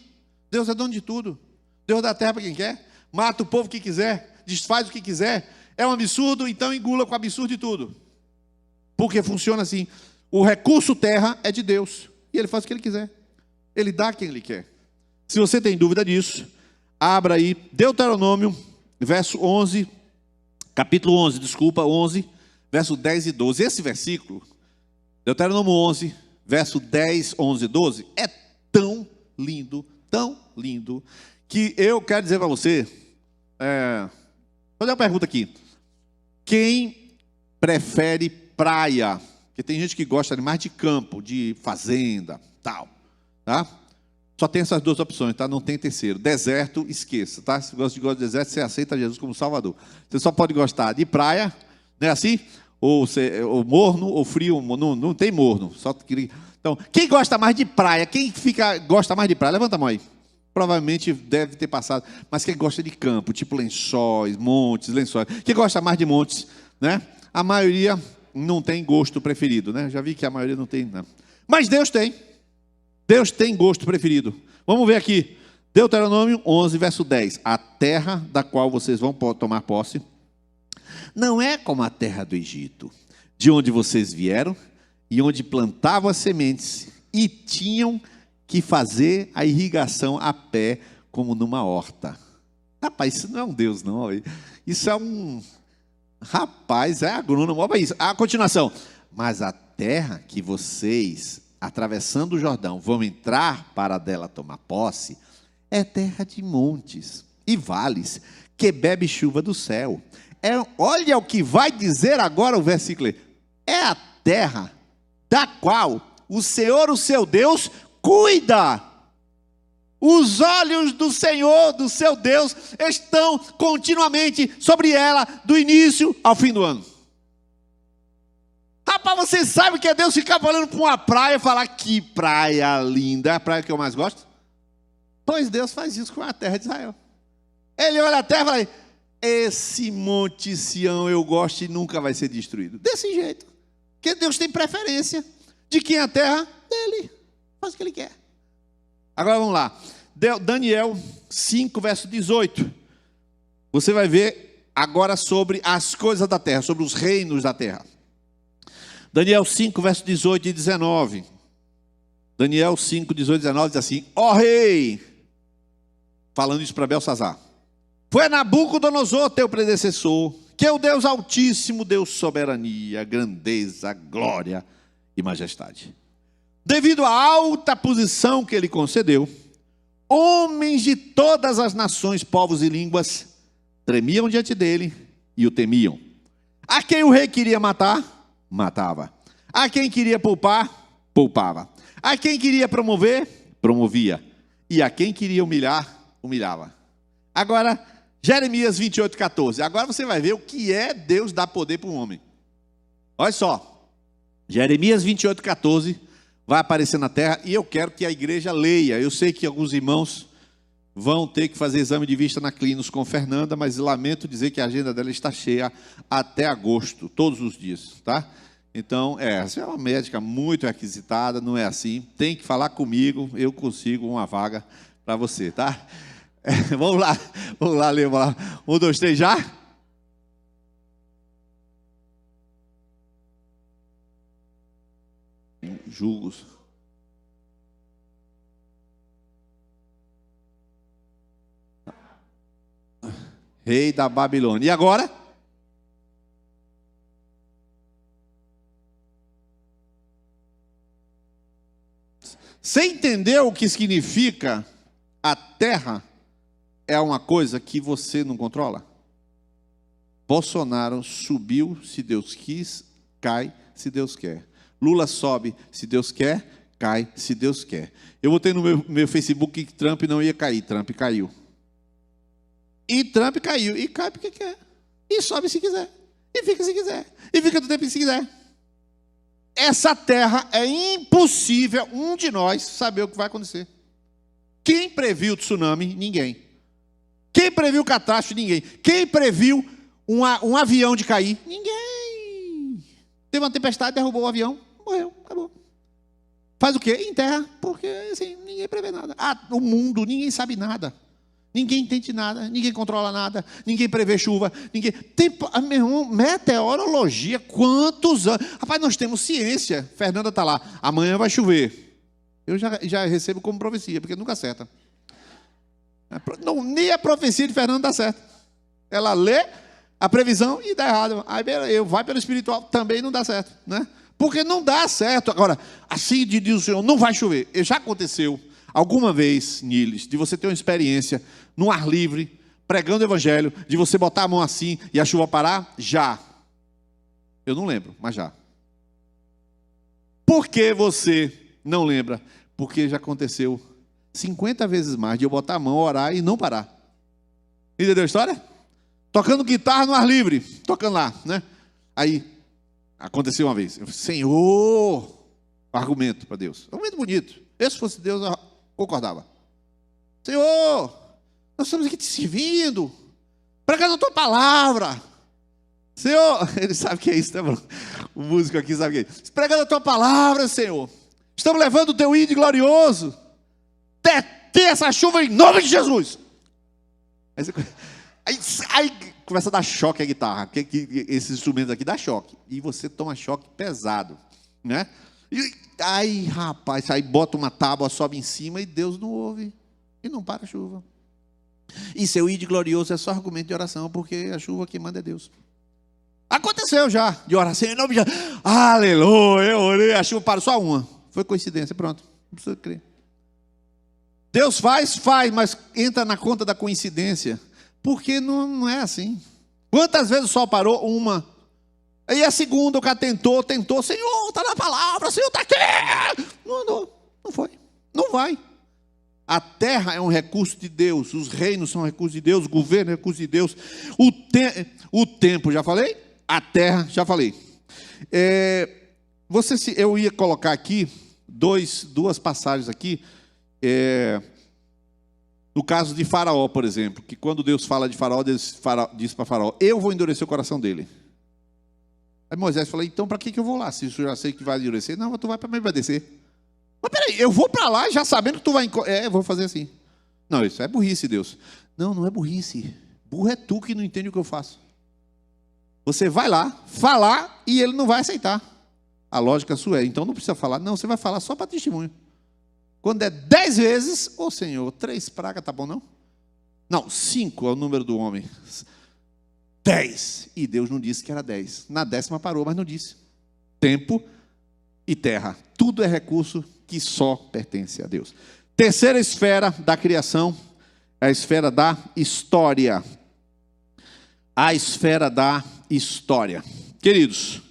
Deus é dono de tudo, Deus dá terra para quem quer, mata o povo que quiser, desfaz o que quiser, é um absurdo, então engula com absurdo de tudo. Porque funciona assim, o recurso terra é de Deus, e Ele faz o que Ele quiser. Ele dá a quem Ele quer. Se você tem dúvida disso, abra aí Deuteronômio, capítulo 11, 11, verso 10 e 12. Esse versículo, Deuteronômio 11, verso 10, 11 e 12, é tão lindo, que eu quero dizer para você, fazer uma pergunta aqui. Quem prefere praia, porque tem gente que gosta mais de campo, de fazenda, tal, tá? Só tem essas duas opções, tá? Não tem terceiro. Deserto, esqueça, tá? Se você gosta de deserto, você aceita Jesus como Salvador. Você só pode gostar de praia, não é assim? Ou morno, ou frio, não tem morno. Então, quem gosta mais de praia? Quem gosta mais de praia? Levanta a mão aí. Provavelmente deve ter passado. Mas quem gosta de campo, tipo lençóis, montes, lençóis. Quem gosta mais de montes, né? A maioria não tem gosto preferido, né? Já vi que a maioria não tem, não. Mas Deus tem. Deus tem gosto preferido. Vamos ver aqui. Deuteronômio 11, verso 10. A terra da qual vocês vão tomar posse não é como a terra do Egito, de onde vocês vieram e onde plantavam as sementes e tinham que fazer a irrigação a pé como numa horta. Rapaz, isso não é um Deus, não. Isso é um... Rapaz, é agrônomo. Olha isso. A continuação. Mas a terra que vocês, atravessando o Jordão, vão entrar para dela tomar posse, é terra de montes e vales, que bebe chuva do céu. Olha o que vai dizer agora o versículo. É a terra da qual o Senhor, o seu Deus, cuida. Os olhos do Senhor, do seu Deus, estão continuamente sobre ela, do início ao fim do ano. Rapaz, você sabe que é Deus ficar olhando para uma praia e falar: que praia linda, é a praia que eu mais gosto? Pois Deus faz isso com a terra de Israel. Ele olha a terra e fala: esse monte Sião eu gosto e nunca vai ser destruído. Desse jeito. Porque Deus tem preferência de quem é a terra dele. Faz o que ele quer. Agora vamos lá. Daniel 5, verso 18. Você vai ver agora sobre as coisas da terra, sobre os reinos da terra. Daniel 5, verso 18 e 19. Daniel 5, 18 e 19 diz assim: ó rei, falando isso para Belsazar, foi Nabucodonosor teu predecessor, que é o Deus Altíssimo, Deus soberania, grandeza, glória e majestade. Devido à alta posição que ele concedeu, homens de todas as nações, povos e línguas tremiam diante dele e o temiam. A quem o rei queria matar, matava. A quem queria poupar, poupava. A quem queria promover, promovia. E a quem queria humilhar, humilhava. Agora, Jeremias 28, 14. Agora você vai ver o que é Deus dar poder para um homem. Olha só. Jeremias 28, 14 vai aparecer na terra e eu quero que a igreja leia. Eu sei que alguns irmãos vão ter que fazer exame de vista na Clinos com Fernanda, mas lamento dizer que a agenda dela está cheia até agosto, todos os dias, tá? Então, você é uma médica muito requisitada, não é assim. Tem que falar comigo, eu consigo uma vaga para você, tá? Vamos lá, ler, vamos lá. 1, 2, 3, já? Julgos. Rei da Babilônia. E agora? Você entendeu o que significa a terra é uma coisa que você não controla? Bolsonaro subiu se Deus quis, cai se Deus quer. Lula sobe se Deus quer, cai se Deus quer. Eu botei no meu Facebook que Trump não ia cair, Trump caiu. E Trump caiu, e cai porque quer. E sobe se quiser, e fica se quiser, e fica do tempo que se quiser. Essa terra é impossível um de nós saber o que vai acontecer. Quem previu o tsunami? Ninguém. Quem previu catástrofe? Ninguém. Quem previu um avião de cair? Ninguém. Teve uma tempestade, derrubou o avião, morreu, acabou. Faz o quê? Enterra, porque assim, ninguém prevê nada. O mundo, ninguém sabe nada. Ninguém entende nada, ninguém controla nada, ninguém prevê chuva, ninguém... Meu irmão, meteorologia, quantos anos... Rapaz, nós temos ciência. Fernanda está lá, amanhã vai chover. Eu já recebo como profecia, porque nunca acerta. Não, nem a profecia de Fernanda dá certo. Ela lê a previsão e dá errado. Aí eu vai pelo espiritual, também não dá certo, né? Porque não dá certo. Agora, assim diz o Senhor, não vai chover. Já aconteceu alguma vez, Niles, de você ter uma experiência no ar livre, pregando o evangelho, de você botar a mão assim e a chuva parar? Já. Eu não lembro, mas já. Por que você não lembra? Porque já aconteceu 50 vezes mais de eu botar a mão, orar e não parar. Entendeu a história? Tocando guitarra no ar livre, tocando lá, né? Aí, aconteceu uma vez. Eu falei, Senhor, argumento para Deus. Argumento bonito. Se fosse Deus, eu concordava. Senhor, nós estamos aqui te servindo, pregando a tua palavra. Senhor, ele sabe o que é isso, né, Bruno? O músico aqui sabe o que é isso. Pregando a tua palavra, Senhor. Estamos levando o teu ídolo glorioso. Detém essa chuva em nome de Jesus. Aí começa a dar choque a guitarra, porque esses instrumentos aqui dá choque. E você toma choque pesado, né? Aí, rapaz, aí bota uma tábua, sobe em cima e Deus não ouve. E não para a chuva. E seu ídolo glorioso é só argumento de oração, porque a chuva que manda é Deus. Aconteceu já, de oração em nome de Jesus. Aleluia, eu orei, a chuva parou, só uma. Foi coincidência, pronto. Não precisa crer. Deus faz, mas entra na conta da coincidência. Porque não é assim. Quantas vezes o sol parou? Uma. Aí a segunda, o cara tentou. Senhor, está na palavra, Senhor está aqui. Não andou, não foi. Não vai. A terra é um recurso de Deus. Os reinos são recursos de Deus. O governo é recurso de Deus. O tempo, já falei? A terra, já falei. Eu ia colocar aqui duas passagens aqui. No caso de Faraó, por exemplo, que quando Deus fala de Faraó, Deus diz para Faraó, eu vou endurecer o coração dele. Aí Moisés falou, então para que eu vou lá? Se eu já sei que vai endurecer, não, tu vai para mim, vai descer. Mas peraí, eu vou para lá já sabendo que tu vai... eu vou fazer assim. Não, isso é burrice, Deus. Não é burrice. Burro é tu que não entende o que eu faço. Você vai lá, falar, e ele não vai aceitar. A lógica sua é, então não precisa falar. Não, você vai falar só para testemunho. Quando é 10 vezes, Senhor, 3 pragas, tá bom não? Não, 5 é o número do homem. 10. E Deus não disse que era 10. Na 10ª parou, mas não disse. Tempo e terra. Tudo é recurso que só pertence a Deus. Terceira esfera da criação, é a esfera da história. A esfera da história. Queridos,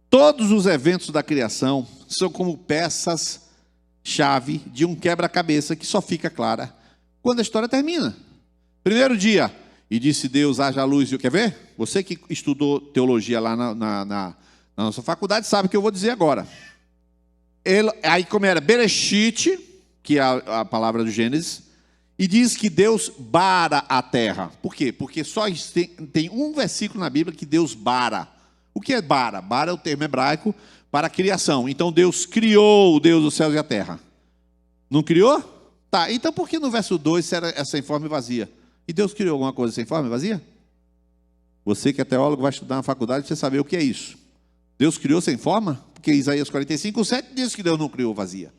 todos os eventos da criação são como peças-chave de um quebra-cabeça que só fica clara quando a história termina. Primeiro dia, e disse Deus, haja luz, e quer ver? Você que estudou teologia lá na nossa faculdade sabe o que eu vou dizer agora. Aí como era Bereshit, que é a palavra do Gênesis, e diz que Deus bara a terra. Por quê? Porque só tem um versículo na Bíblia que Deus bara. O que é bara? Bara é o termo hebraico para a criação. Então Deus criou, Deus dos céus e a terra. Não criou? Tá, então por que no verso 2 era sem forma e vazia? E Deus criou alguma coisa sem forma e vazia? Você que é teólogo vai estudar na faculdade, você sabe o que é isso. Deus criou sem forma? Porque Isaías 45:7 diz que Deus não criou vazia.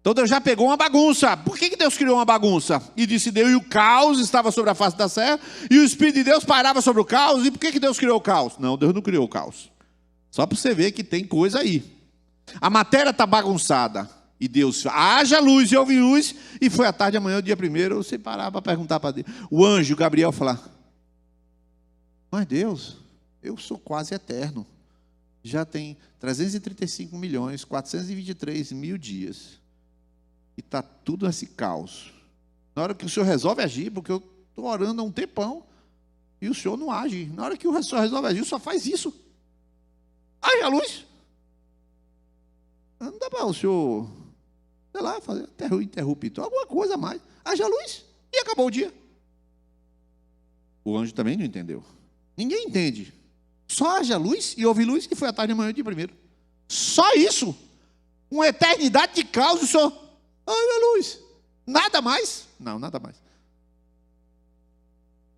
Então Deus já pegou uma bagunça. Por que Deus criou uma bagunça? E disse Deus, e o caos estava sobre a face da terra, e o Espírito de Deus pairava sobre o caos. E por que Deus criou o caos? Não, Deus não criou o caos. Só para você ver que tem coisa aí. A matéria está bagunçada. E Deus, haja luz e houve luz. E foi à tarde, amanhã, o dia primeiro, você parar para perguntar para Deus. O anjo Gabriel falar, mas Deus, eu sou quase eterno. Já tem 335.423.000 dias. E está tudo esse caos. Na hora que o Senhor resolve agir, porque eu estou orando há um tempão, e o Senhor não age. Na hora que o Senhor resolve agir, só faz isso. Haja luz. Não dá para o Senhor, sei lá, fazer interruptor, alguma coisa a mais. Haja luz e acabou o dia. O anjo também não entendeu. Ninguém entende. Só haja luz e houve luz, e foi à tarde e amanhã, dia primeiro. Só isso. Uma eternidade de caos, o Senhor... haja luz. Nada mais? Não, nada mais.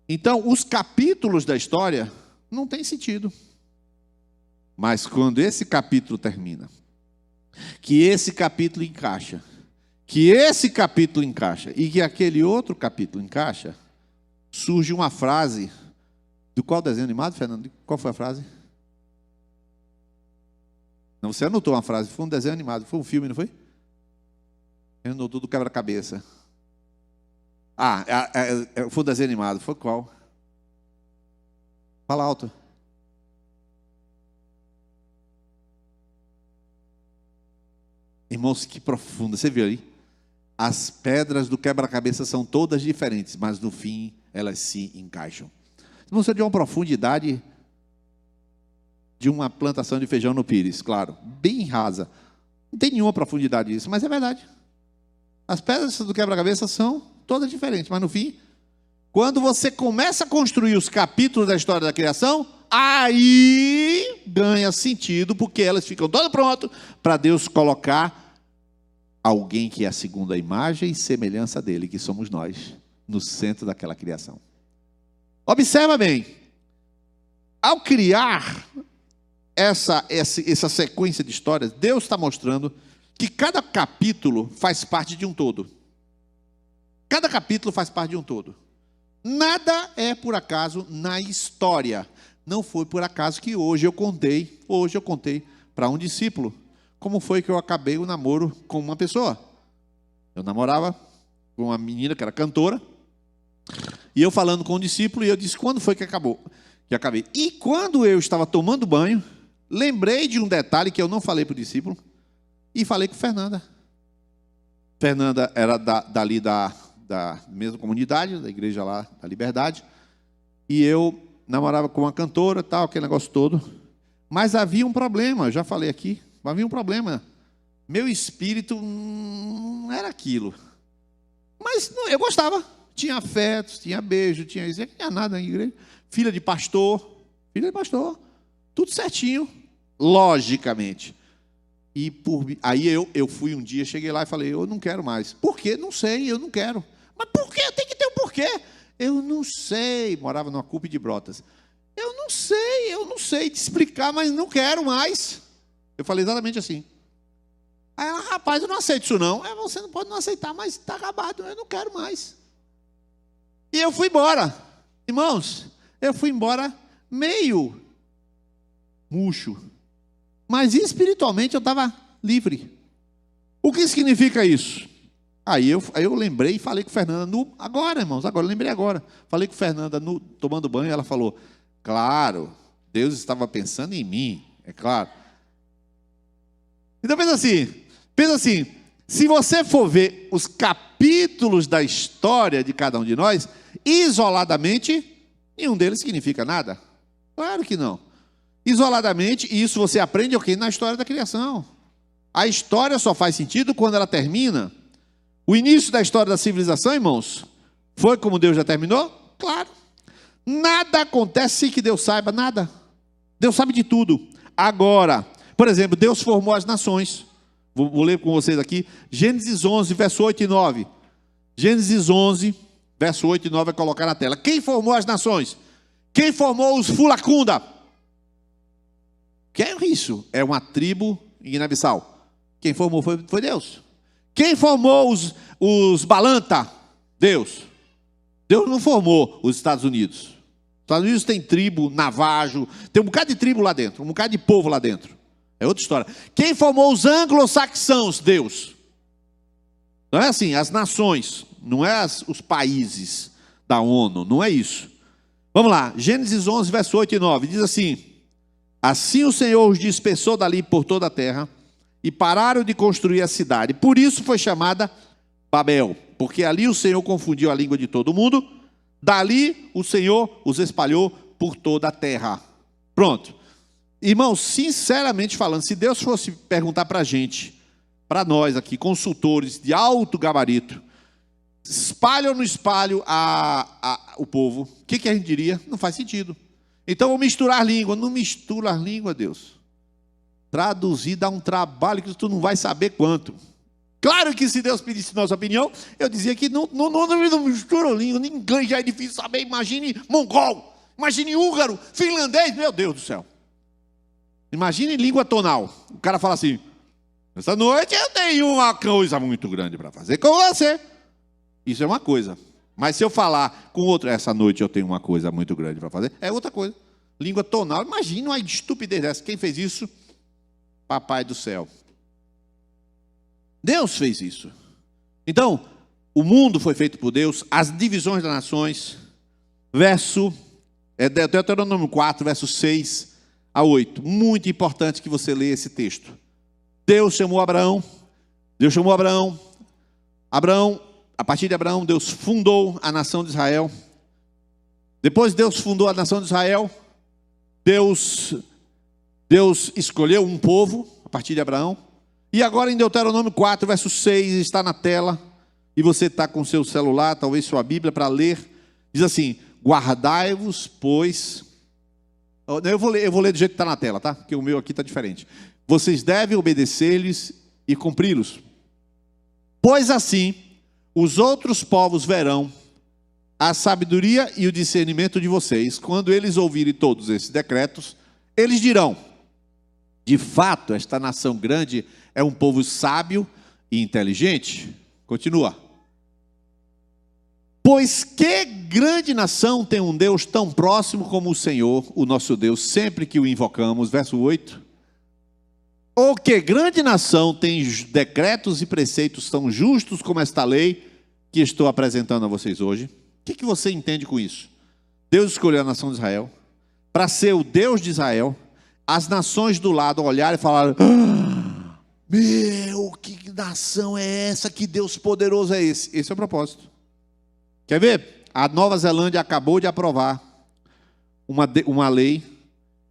Então, os capítulos da história não têm sentido. Mas quando esse capítulo termina, que esse capítulo encaixa, e que aquele outro capítulo encaixa, surge uma frase, do qual desenho animado, Fernando? Qual foi a frase? Não, você anotou uma frase, foi um desenho animado, foi um filme, não foi? Anotou do quebra-cabeça. Foi um desenho animado, foi qual? Fala alto. Irmãos, que profundo, você viu aí? As pedras do quebra-cabeça são todas diferentes, mas no fim elas se encaixam. Irmãos, você de uma profundidade de uma plantação de feijão no Pires, claro, bem rasa. Não tem nenhuma profundidade disso, mas é verdade. As pedras do quebra-cabeça são todas diferentes, mas no fim, quando você começa a construir os capítulos da história da criação, aí ganha sentido, porque elas ficam todas prontas para Deus colocar alguém que é a segunda imagem e semelhança dele, que somos nós, no centro daquela criação. Observa bem, ao criar essa sequência de histórias, Deus está mostrando que cada capítulo faz parte de um todo. Cada capítulo faz parte de um todo. Nada é por acaso na história. Não foi por acaso que hoje eu contei para um discípulo como foi que eu acabei o namoro com uma pessoa. Eu namorava com uma menina que era cantora, e eu falando com um discípulo, e eu disse, quando foi que acabou? Que acabei. E quando eu estava tomando banho, lembrei de um detalhe que eu não falei para o discípulo, e falei com Fernanda. Fernanda era dali da mesma comunidade, da igreja lá da Liberdade, e eu namorava com uma cantora, tal, aquele negócio todo, mas havia um problema, eu já falei aqui, havia um problema, meu espírito não era aquilo, mas eu gostava, tinha afetos, tinha beijo, tinha isso, não tinha nada na igreja, filha de pastor, tudo certinho, logicamente. E aí eu fui um dia, cheguei lá e falei, eu não quero mais. Por quê? Não sei, eu não quero. Mas por quê? Tem que ter um porquê. Eu não sei. Morava numa Cupe de Brotas. Eu não sei te explicar, mas não quero mais. Eu falei exatamente assim. Aí ela, rapaz, eu não aceito isso não. Você não pode não aceitar, mas está acabado, eu não quero mais. E eu fui embora. Irmãos, eu fui embora meio murcho. Mas espiritualmente eu estava livre. O que significa isso? Aí eu lembrei e falei com Fernanda, agora, irmãos, agora, lembrei agora. Falei com Fernanda tomando banho, e ela falou, claro, Deus estava pensando em mim, é claro. Então pensa assim, se você for ver os capítulos da história de cada um de nós, isoladamente, nenhum deles significa nada. Claro que não. Isoladamente, e isso você aprende o quê? Na história da criação. A história só faz sentido quando ela termina. O início da história da civilização, irmãos, foi como Deus já terminou? Claro. Nada acontece sem que Deus saiba, nada. Deus sabe de tudo. Agora, por exemplo, Deus formou as nações. Vou ler com vocês aqui. Gênesis 11, verso 8 e 9. Gênesis 11, verso 8 e 9, vai colocar na tela. Quem formou as nações? Quem formou os Fulacunda? Que é isso? É uma tribo em Guiné-Bissau. Quem formou foi Deus. Quem formou os Balanta? Deus. Deus não formou os Estados Unidos. Os Estados Unidos tem tribo, Navajo, tem um bocado de tribo lá dentro, um bocado de povo lá dentro. É outra história. Quem formou os anglo-saxãos? Deus. Não é assim, as nações, não é os países da ONU, não é isso. Vamos lá, Gênesis 11, verso 8 e 9, diz assim, assim o Senhor os dispersou dali por toda a terra, e pararam de construir a cidade. Por isso foi chamada Babel, porque ali o Senhor confundiu a língua de todo mundo. Dali o Senhor os espalhou por toda a terra. Pronto. Irmãos, sinceramente falando, se Deus fosse perguntar para a gente, para nós aqui, consultores de alto gabarito, espalha ou não espalha o povo, o que a gente diria? Não faz sentido. Então vou misturar a língua. Não mistura a língua, Deus. Traduzir dá um trabalho que tu não vai saber quanto. Claro que se Deus pedisse nossa opinião, eu dizia que não mistura a língua, inglês já é difícil saber, imagine mongol, imagine húngaro, finlandês, meu Deus do céu. Imagine língua tonal. O cara fala assim, essa noite eu tenho uma coisa muito grande para fazer com você. Isso é uma coisa. Mas se eu falar com outro, essa noite eu tenho uma coisa muito grande para fazer, é outra coisa. Língua tonal, imagina uma estupidez dessa. Quem fez isso? Papai do céu. Deus fez isso. Então, o mundo foi feito por Deus, as divisões das nações, Deuteronômio 4, versos 6 a 8. Muito importante que você leia esse texto. Deus chamou Abraão, Deus chamou Abraão. Abraão, a partir de Abraão, Deus fundou a nação de Israel. Depois Deus fundou a nação de Israel. Deus escolheu um povo a partir de Abraão. E agora em Deuteronômio 4, verso 6, está na tela. E você está com seu celular, talvez sua Bíblia, para ler. Diz assim: guardai-vos, pois... Eu vou ler do jeito que está na tela, tá? Porque o meu aqui está diferente. Vocês devem obedecer-lhes e cumpri-los. Pois assim, os outros povos verão a sabedoria e o discernimento de vocês. Quando eles ouvirem todos esses decretos, eles dirão: de fato, esta nação grande é um povo sábio e inteligente. Continua. Pois que grande nação tem um Deus tão próximo como o Senhor, o nosso Deus, sempre que o invocamos. Verso 8. Ou que grande nação tem decretos e preceitos tão justos como esta lei que estou apresentando a vocês hoje. O que você entende com isso? Deus escolheu a nação de Israel para ser o Deus de Israel. As nações do lado olharam e falaram: meu, que nação é essa? Que Deus poderoso é esse? Esse é o propósito. Quer ver? A Nova Zelândia acabou de aprovar uma lei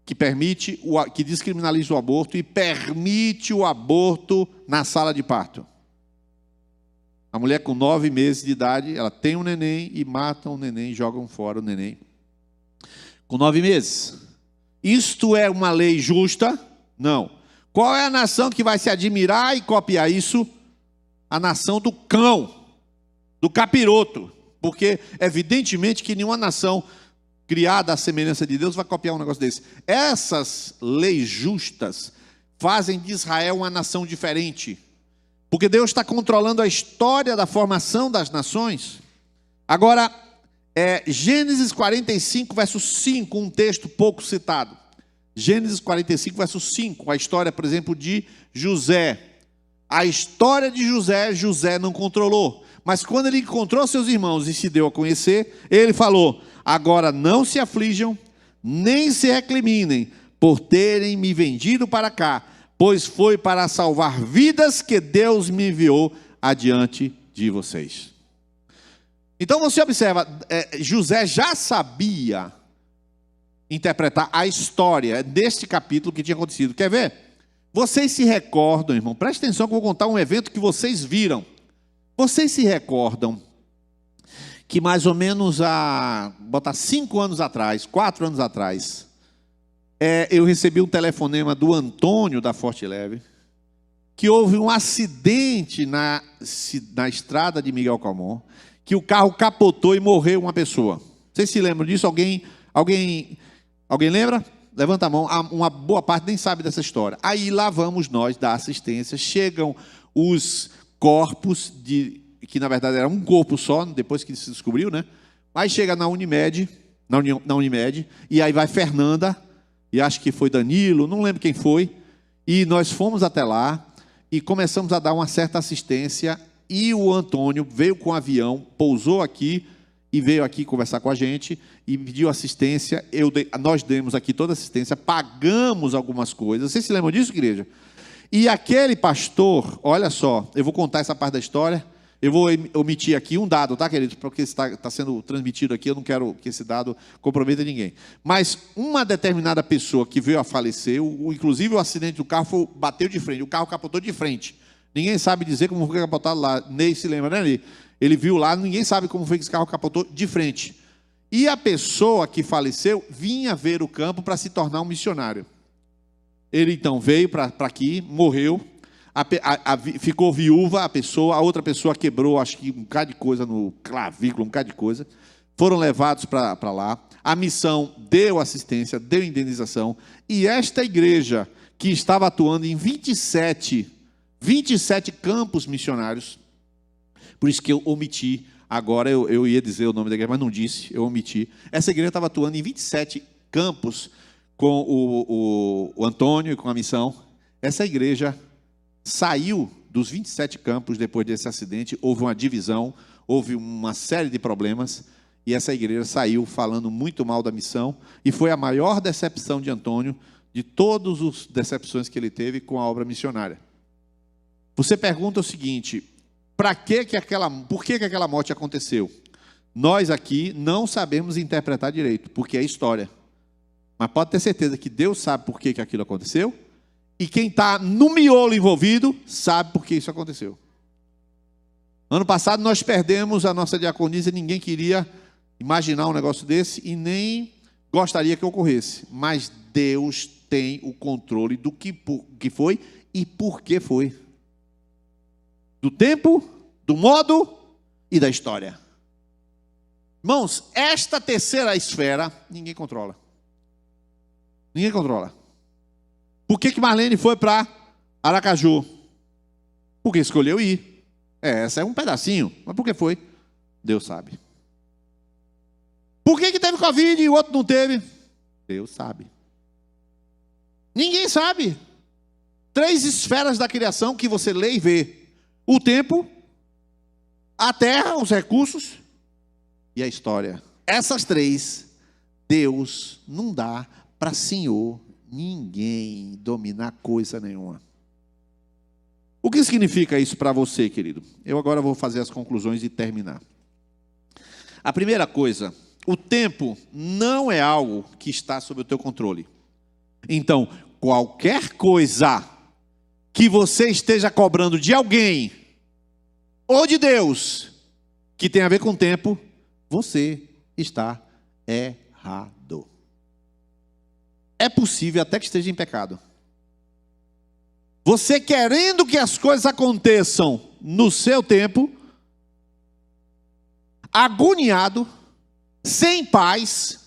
que descriminaliza o aborto e permite o aborto na sala de parto. A mulher com 9 meses de idade, ela tem um neném e matam o neném, jogam fora o neném. Com 9 meses. Isto é uma lei justa? Não. Qual é a nação que vai se admirar e copiar isso? A nação do cão, do capiroto. Porque, evidentemente, que nenhuma nação criada à semelhança de Deus vai copiar um negócio desse. Essas leis justas fazem de Israel uma nação diferente. Porque Deus está controlando a história da formação das nações. Agora, Gênesis 45, verso 5, um texto pouco citado. Gênesis 45, verso 5, a história, por exemplo, de José. A história de José, José não controlou. Mas quando ele encontrou seus irmãos e se deu a conhecer, ele falou: agora não se aflijam, nem se recriminem, por terem me vendido para cá, pois foi para salvar vidas que Deus me enviou adiante de vocês. Então você observa, José já sabia interpretar a história deste capítulo que tinha acontecido. Quer ver? Vocês se recordam, irmão, preste atenção que eu vou contar um evento que vocês viram. Vocês se recordam que mais ou menos há 5 anos atrás, 4 anos atrás, eu recebi um telefonema do Antônio da Forte Leve, que houve um acidente na estrada de Miguel Calmon, que o carro capotou e morreu uma pessoa. Vocês se lembram disso? Alguém lembra? Levanta a mão. Uma boa parte nem sabe dessa história. Aí lá vamos nós dar assistência, chegam os corpos, que na verdade era um corpo só, depois que se descobriu, né? Aí chega na Unimed, e aí vai Fernanda, e acho que foi Danilo, não lembro quem foi, e nós fomos até lá, e começamos a dar uma certa assistência, e o Antônio veio com o avião, pousou aqui, e veio aqui conversar com a gente, e pediu assistência, nós demos aqui toda a assistência, pagamos algumas coisas. Vocês se lembram disso, igreja? E aquele pastor, olha só, eu vou contar essa parte da história, eu vou omitir aqui um dado, tá, queridos? Porque está sendo transmitido aqui, eu não quero que esse dado comprometa ninguém. Mas uma determinada pessoa que veio a falecer, inclusive o acidente do carro bateu de frente, o carro capotou de frente. Ninguém sabe dizer como foi capotado lá, Ney se lembra, né, Ney? Ele viu lá, ninguém sabe como foi que esse carro capotou de frente. E a pessoa que faleceu vinha ver o campo para se tornar um missionário. Ele então veio para aqui, morreu, ficou viúva a pessoa, a outra pessoa quebrou, acho que um bocado de coisa no clavículo, um bocado de coisa. Foram levados para lá. A missão deu assistência, deu indenização. E esta igreja, que estava atuando em 27 campos missionários, por isso que eu omiti, agora eu ia dizer o nome da igreja, mas não disse, eu omiti. Essa igreja estava atuando em 27 campos com o Antônio e com a missão. Essa igreja saiu dos 27 campos depois desse acidente, houve uma divisão, houve uma série de problemas, e essa igreja saiu falando muito mal da missão, e foi a maior decepção de Antônio, de todas as decepções que ele teve com a obra missionária. Você pergunta o seguinte: por que aquela morte aconteceu? Nós aqui não sabemos interpretar direito, porque é história. Mas pode ter certeza que Deus sabe por que aquilo aconteceu, e quem está no miolo envolvido sabe por que isso aconteceu. Ano passado nós perdemos a nossa diaconisa, ninguém queria imaginar um negócio desse e nem gostaria que ocorresse. Mas Deus tem o controle do que foi e por que foi. Do tempo, do modo e da história. Irmãos, esta terceira esfera, ninguém controla. Ninguém controla. Por que Marlene foi para Aracaju? Porque escolheu ir. Essa é um pedacinho. Mas por que foi? Deus sabe. Por que teve Covid e o outro não teve? Deus sabe. Ninguém sabe. 3 esferas da criação que você lê e vê: o tempo, a terra, os recursos e a história. Essas 3, Deus não dá para senhor ninguém dominar coisa nenhuma. O que significa isso para você, querido? Eu agora vou fazer as conclusões e terminar. A primeira coisa: o tempo não é algo que está sob o teu controle. Então, qualquer coisa que você esteja cobrando de alguém ou de Deus que tem a ver com o tempo, você está errado. É possível até que esteja em pecado. Você querendo que as coisas aconteçam no seu tempo, agoniado, sem paz,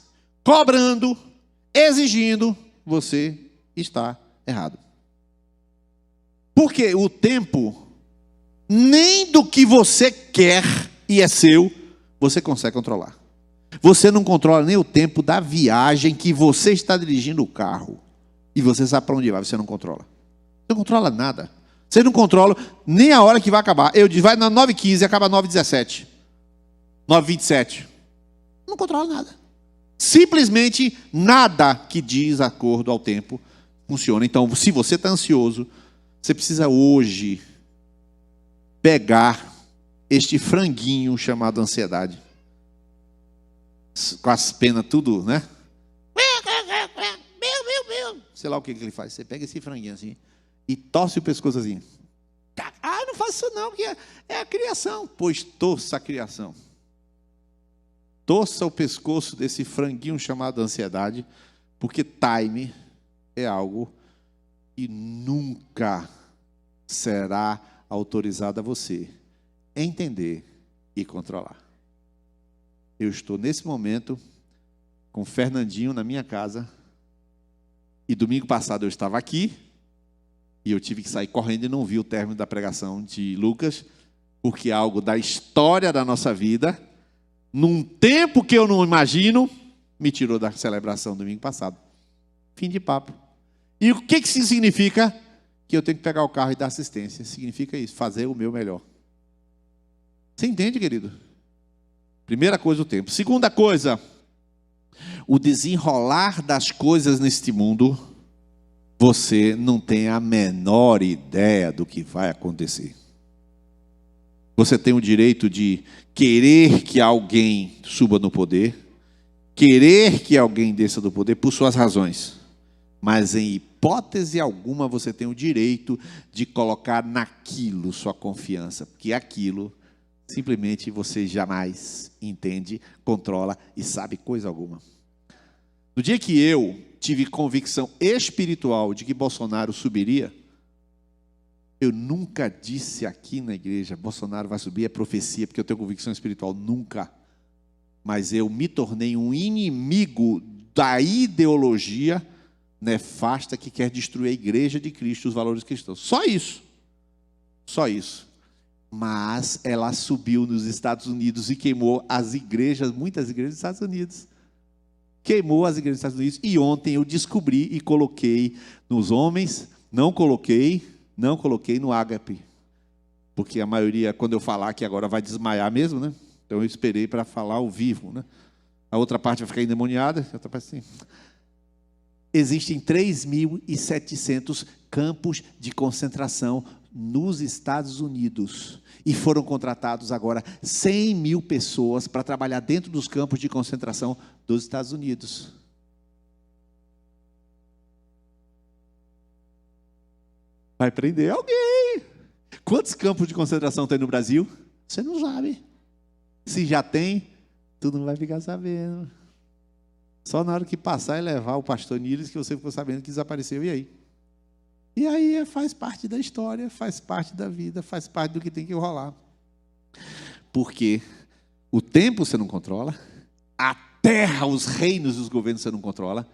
cobrando, exigindo, você está errado. Porque o tempo, nem do que você quer e é seu, você consegue controlar. Você não controla nem o tempo da viagem que você está dirigindo o carro. E você sabe para onde vai, você não controla. Você não controla nada. Você não controla nem a hora que vai acabar. Eu disse, vai na 9h15 e acaba 9h17. 9h27. Não controla nada. Simplesmente nada que diz acordo ao tempo funciona. Então, se você está ansioso, você precisa hoje pegar este franguinho chamado ansiedade. Com as penas tudo, né? Sei lá o que ele faz. Você pega esse franguinho assim e torce o pescoço assim. Ah, não faço isso não, porque é a criação. Pois torça a criação. Torça o pescoço desse franguinho chamado ansiedade, porque time é algo que nunca será autorizado a você entender e controlar. Eu estou nesse momento com o Fernandinho na minha casa, e domingo passado eu estava aqui, e eu tive que sair correndo e não vi o término da pregação de Lucas, porque algo da história da nossa vida, num tempo que eu não imagino, me tirou da celebração domingo passado. Fim de papo. E o que isso significa? Que eu tenho que pegar o carro e dar assistência. Significa isso, fazer o meu melhor. Você entende, querido? Primeira coisa, o tempo. Segunda coisa, o desenrolar das coisas neste mundo, você não tem a menor ideia do que vai acontecer. Você tem o direito de querer que alguém suba no poder, querer que alguém desça do poder por suas razões, mas em hipótese alguma você tem o direito de colocar naquilo sua confiança, porque aquilo simplesmente você jamais entende, controla e sabe coisa alguma. No dia que eu tive convicção espiritual de que Bolsonaro subiria, eu nunca disse aqui na igreja, Bolsonaro vai subir, é profecia, porque eu tenho convicção espiritual, nunca. Mas eu me tornei um inimigo da ideologia nefasta que quer destruir a igreja de Cristo, os valores cristãos. Só isso. Só isso. Mas ela subiu nos Estados Unidos e queimou as igrejas, muitas igrejas dos Estados Unidos. Queimou as igrejas dos Estados Unidos. E ontem eu descobri e coloquei nos homens, não coloquei no ágape. Porque a maioria, quando eu falar aqui agora, vai desmaiar mesmo, né? Então eu esperei para falar ao vivo, né? A outra parte vai ficar endemoniada, a outra parte assim. Existem 3.700 campos de concentração nos Estados Unidos. E foram contratados agora 100 mil pessoas para trabalhar dentro dos campos de concentração dos Estados Unidos. Vai prender alguém. Quantos campos de concentração tem no Brasil? Você não sabe. Se já tem, tu não vai ficar sabendo. Só na hora que passar e levar o pastor Niles que você ficou sabendo que desapareceu. E aí? E aí faz parte da história, faz parte da vida, faz parte do que tem que rolar. Porque o tempo você não controla, a terra, os reinos e os governos você não controla.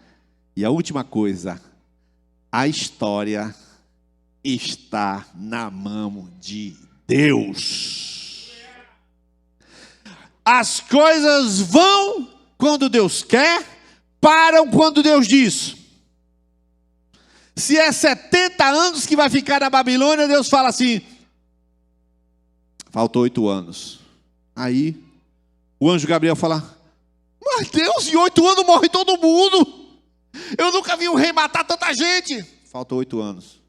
E a última coisa, a história está na mão de Deus. As coisas vão quando Deus quer, param quando Deus diz. Se é 70 anos que vai ficar na Babilônia, Deus fala assim, faltou 8 anos. Aí, o anjo Gabriel fala, mas Deus, em 8 anos morre todo mundo. Eu nunca vi um rei matar tanta gente. Faltou 8 anos.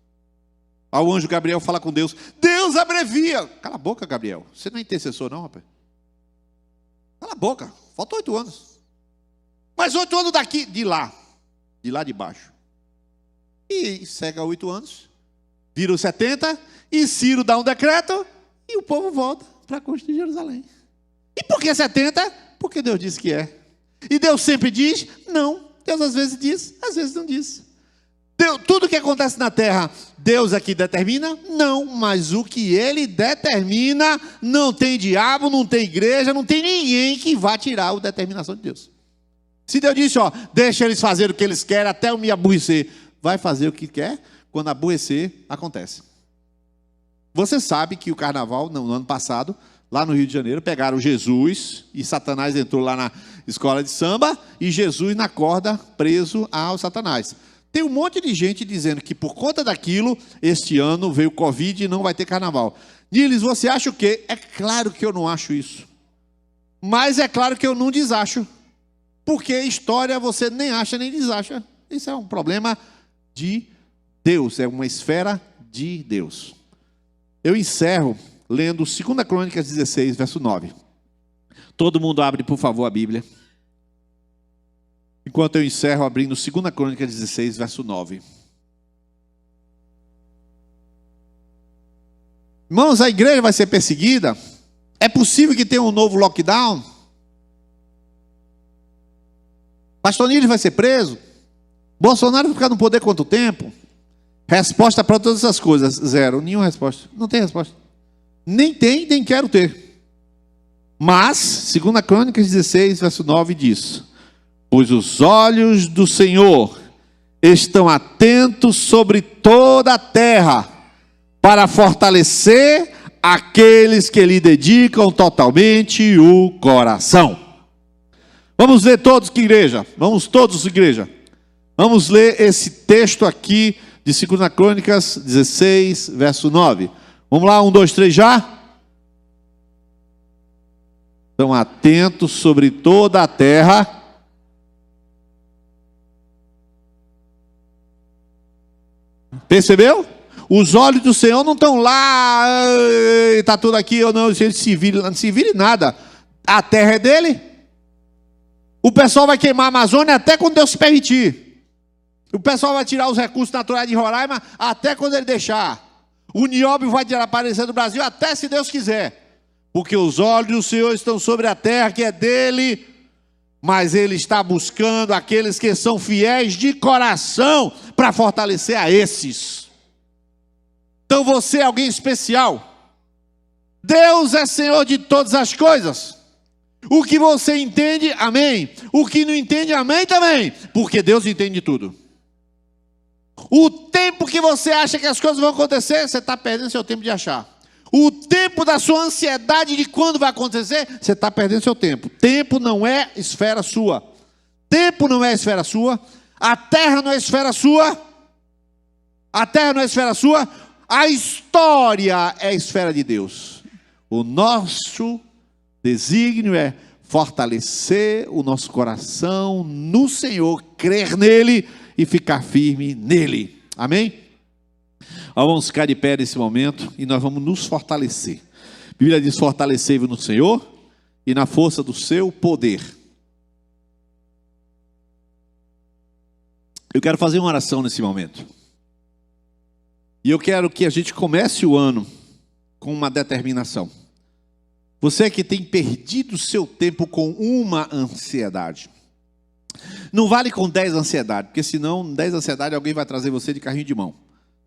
Aí o anjo Gabriel fala com Deus, Deus abrevia. Cala a boca, Gabriel, você não é intercessor não, rapaz. Cala a boca, faltou 8 anos. Mas 8 anos daqui, de lá de baixo. E segue 8 anos, vira os 70, e Ciro dá um decreto, e o povo volta para construir Jerusalém. E por que 70? Porque Deus disse que é. E Deus sempre diz? Não. Deus às vezes diz, às vezes não diz. Tudo que acontece na terra, Deus aqui determina? Não, mas o que Ele determina, não tem diabo, não tem igreja, não tem ninguém que vá tirar a determinação de Deus. Se Deus disse, ó, deixa eles fazer o que eles querem até eu me aborrecer, vai fazer o que quer, quando aborrecer, acontece. Você sabe que o carnaval, no ano passado, lá no Rio de Janeiro, pegaram Jesus, e Satanás entrou lá na escola de samba, e Jesus na corda, preso ao Satanás. Tem um monte de gente dizendo que por conta daquilo, este ano veio Covid e não vai ter carnaval. Niles, você acha o quê? É claro que eu não acho isso. Mas é claro que eu não desacho. Porque história você nem acha nem desacha. Isso é um problema de Deus, é uma esfera de Deus. Eu encerro lendo 2 Crônicas 16, verso 9. Todo mundo abre, por favor, a Bíblia. Enquanto eu encerro abrindo 2 Crônicas 16, verso 9. Irmãos, a igreja vai ser perseguida? É possível que tenha um novo lockdown? Pastor Niles vai ser preso? Bolsonaro vai ficar no poder quanto tempo? Resposta para todas essas coisas, zero, nenhuma resposta. Não tem resposta. Nem tem, nem quero ter. Mas, 2 Crônicas 16, verso 9 diz: pois os olhos do Senhor estão atentos sobre toda a terra, para fortalecer aqueles que lhe dedicam totalmente o coração. Vamos ler todos, que igreja? Vamos todos, igreja. Vamos ler esse texto aqui de 2 Crônicas 16, verso 9. Vamos lá, 1, 2, 3 já? Estão atentos sobre toda a terra. Percebeu? Os olhos do Senhor não estão lá, está tudo aqui, ou não, se vire nada. A terra é dele. O pessoal vai queimar a Amazônia até quando Deus se permitir. O pessoal vai tirar os recursos naturais de Roraima até quando ele deixar. O nióbio vai desaparecer do Brasil até se Deus quiser. Porque os olhos do Senhor estão sobre a terra que é dele, mas ele está buscando aqueles que são fiéis de coração para fortalecer a esses. Então você é alguém especial. Deus é Senhor de todas as coisas. O que você entende, amém. O que não entende, amém também. Porque Deus entende de tudo. O tempo que você acha que as coisas vão acontecer, você está perdendo seu tempo de achar. O tempo da sua ansiedade de quando vai acontecer, você está perdendo seu tempo. Tempo não é esfera sua. Tempo não é esfera sua. A terra não é esfera sua. A terra não é esfera sua. A história é a esfera de Deus. O nosso desígnio é fortalecer o nosso coração no Senhor, crer nele e ficar firme nele. Amém? Vamos ficar de pé nesse momento e nós vamos nos fortalecer. A Bíblia diz: fortalecei-vos no Senhor e na força do seu poder. Eu quero fazer uma oração nesse momento. E eu quero que a gente comece o ano com uma determinação. Você que tem perdido seu tempo com uma ansiedade. Não vale com 10 ansiedades, porque senão 10 ansiedades alguém vai trazer você de carrinho de mão.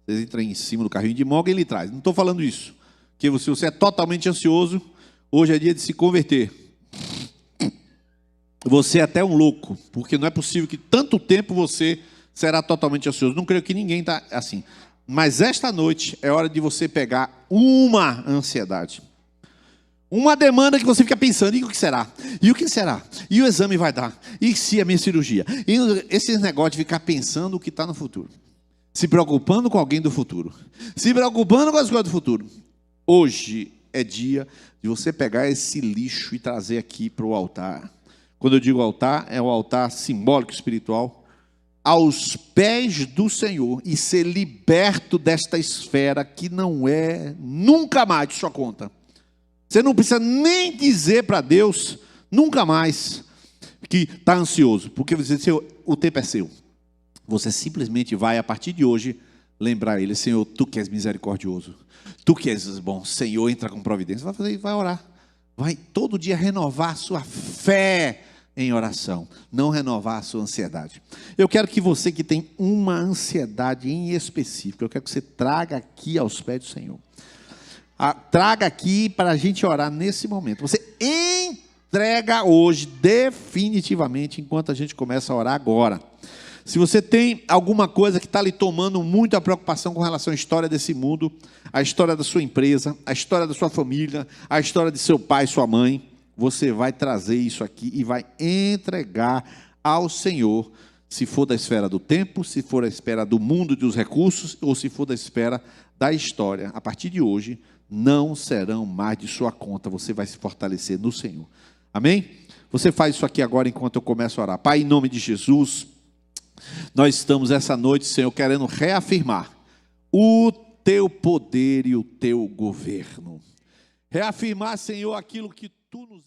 Você entra em cima do carrinho de mão, alguém lhe traz. Não estou falando isso. Porque se você é totalmente ansioso, hoje é dia de se converter. Você é até um louco, porque não é possível que tanto tempo você será totalmente ansioso. Não creio que ninguém está assim. Mas esta noite é hora de você pegar uma ansiedade. Uma demanda que você fica pensando: e o que será? E o que será? E o exame vai dar? E se a minha cirurgia? E esse negócio de ficar pensando o que está no futuro. Se preocupando com alguém do futuro. Se preocupando com as coisas do futuro. Hoje é dia de você pegar esse lixo e trazer aqui para o altar. Quando eu digo altar, é o altar simbólico espiritual. Aos pés do Senhor e ser liberto desta esfera que não é nunca mais de sua conta. Você não precisa nem dizer para Deus nunca mais que está ansioso, porque você diz: o tempo é seu. Você simplesmente vai, a partir de hoje, lembrar Ele: Senhor, Tu que és misericordioso, Tu que és bom, Senhor, entra com providência. Vai fazer, vai orar, vai todo dia renovar a sua fé em oração, não renovar a sua ansiedade. Eu quero que você que tem uma ansiedade em específico, eu quero que você traga aqui aos pés do Senhor. Traga aqui para a gente orar nesse momento. Você entrega hoje definitivamente, enquanto a gente começa a orar agora. Se você tem alguma coisa que está lhe tomando muita preocupação com relação à história desse mundo, a história da sua empresa, a história da sua família, a história de seu pai, sua mãe, você vai trazer isso aqui e vai entregar ao Senhor, se for da esfera do tempo, se for da esfera do mundo e dos recursos, ou se for da esfera da história. A partir de hoje, não serão mais de sua conta, você vai se fortalecer no Senhor. Amém? Você faz isso aqui agora enquanto eu começo a orar. Pai, em nome de Jesus, nós estamos essa noite, Senhor, querendo reafirmar o Teu poder e o Teu governo. Reafirmar, Senhor, aquilo que Tu nos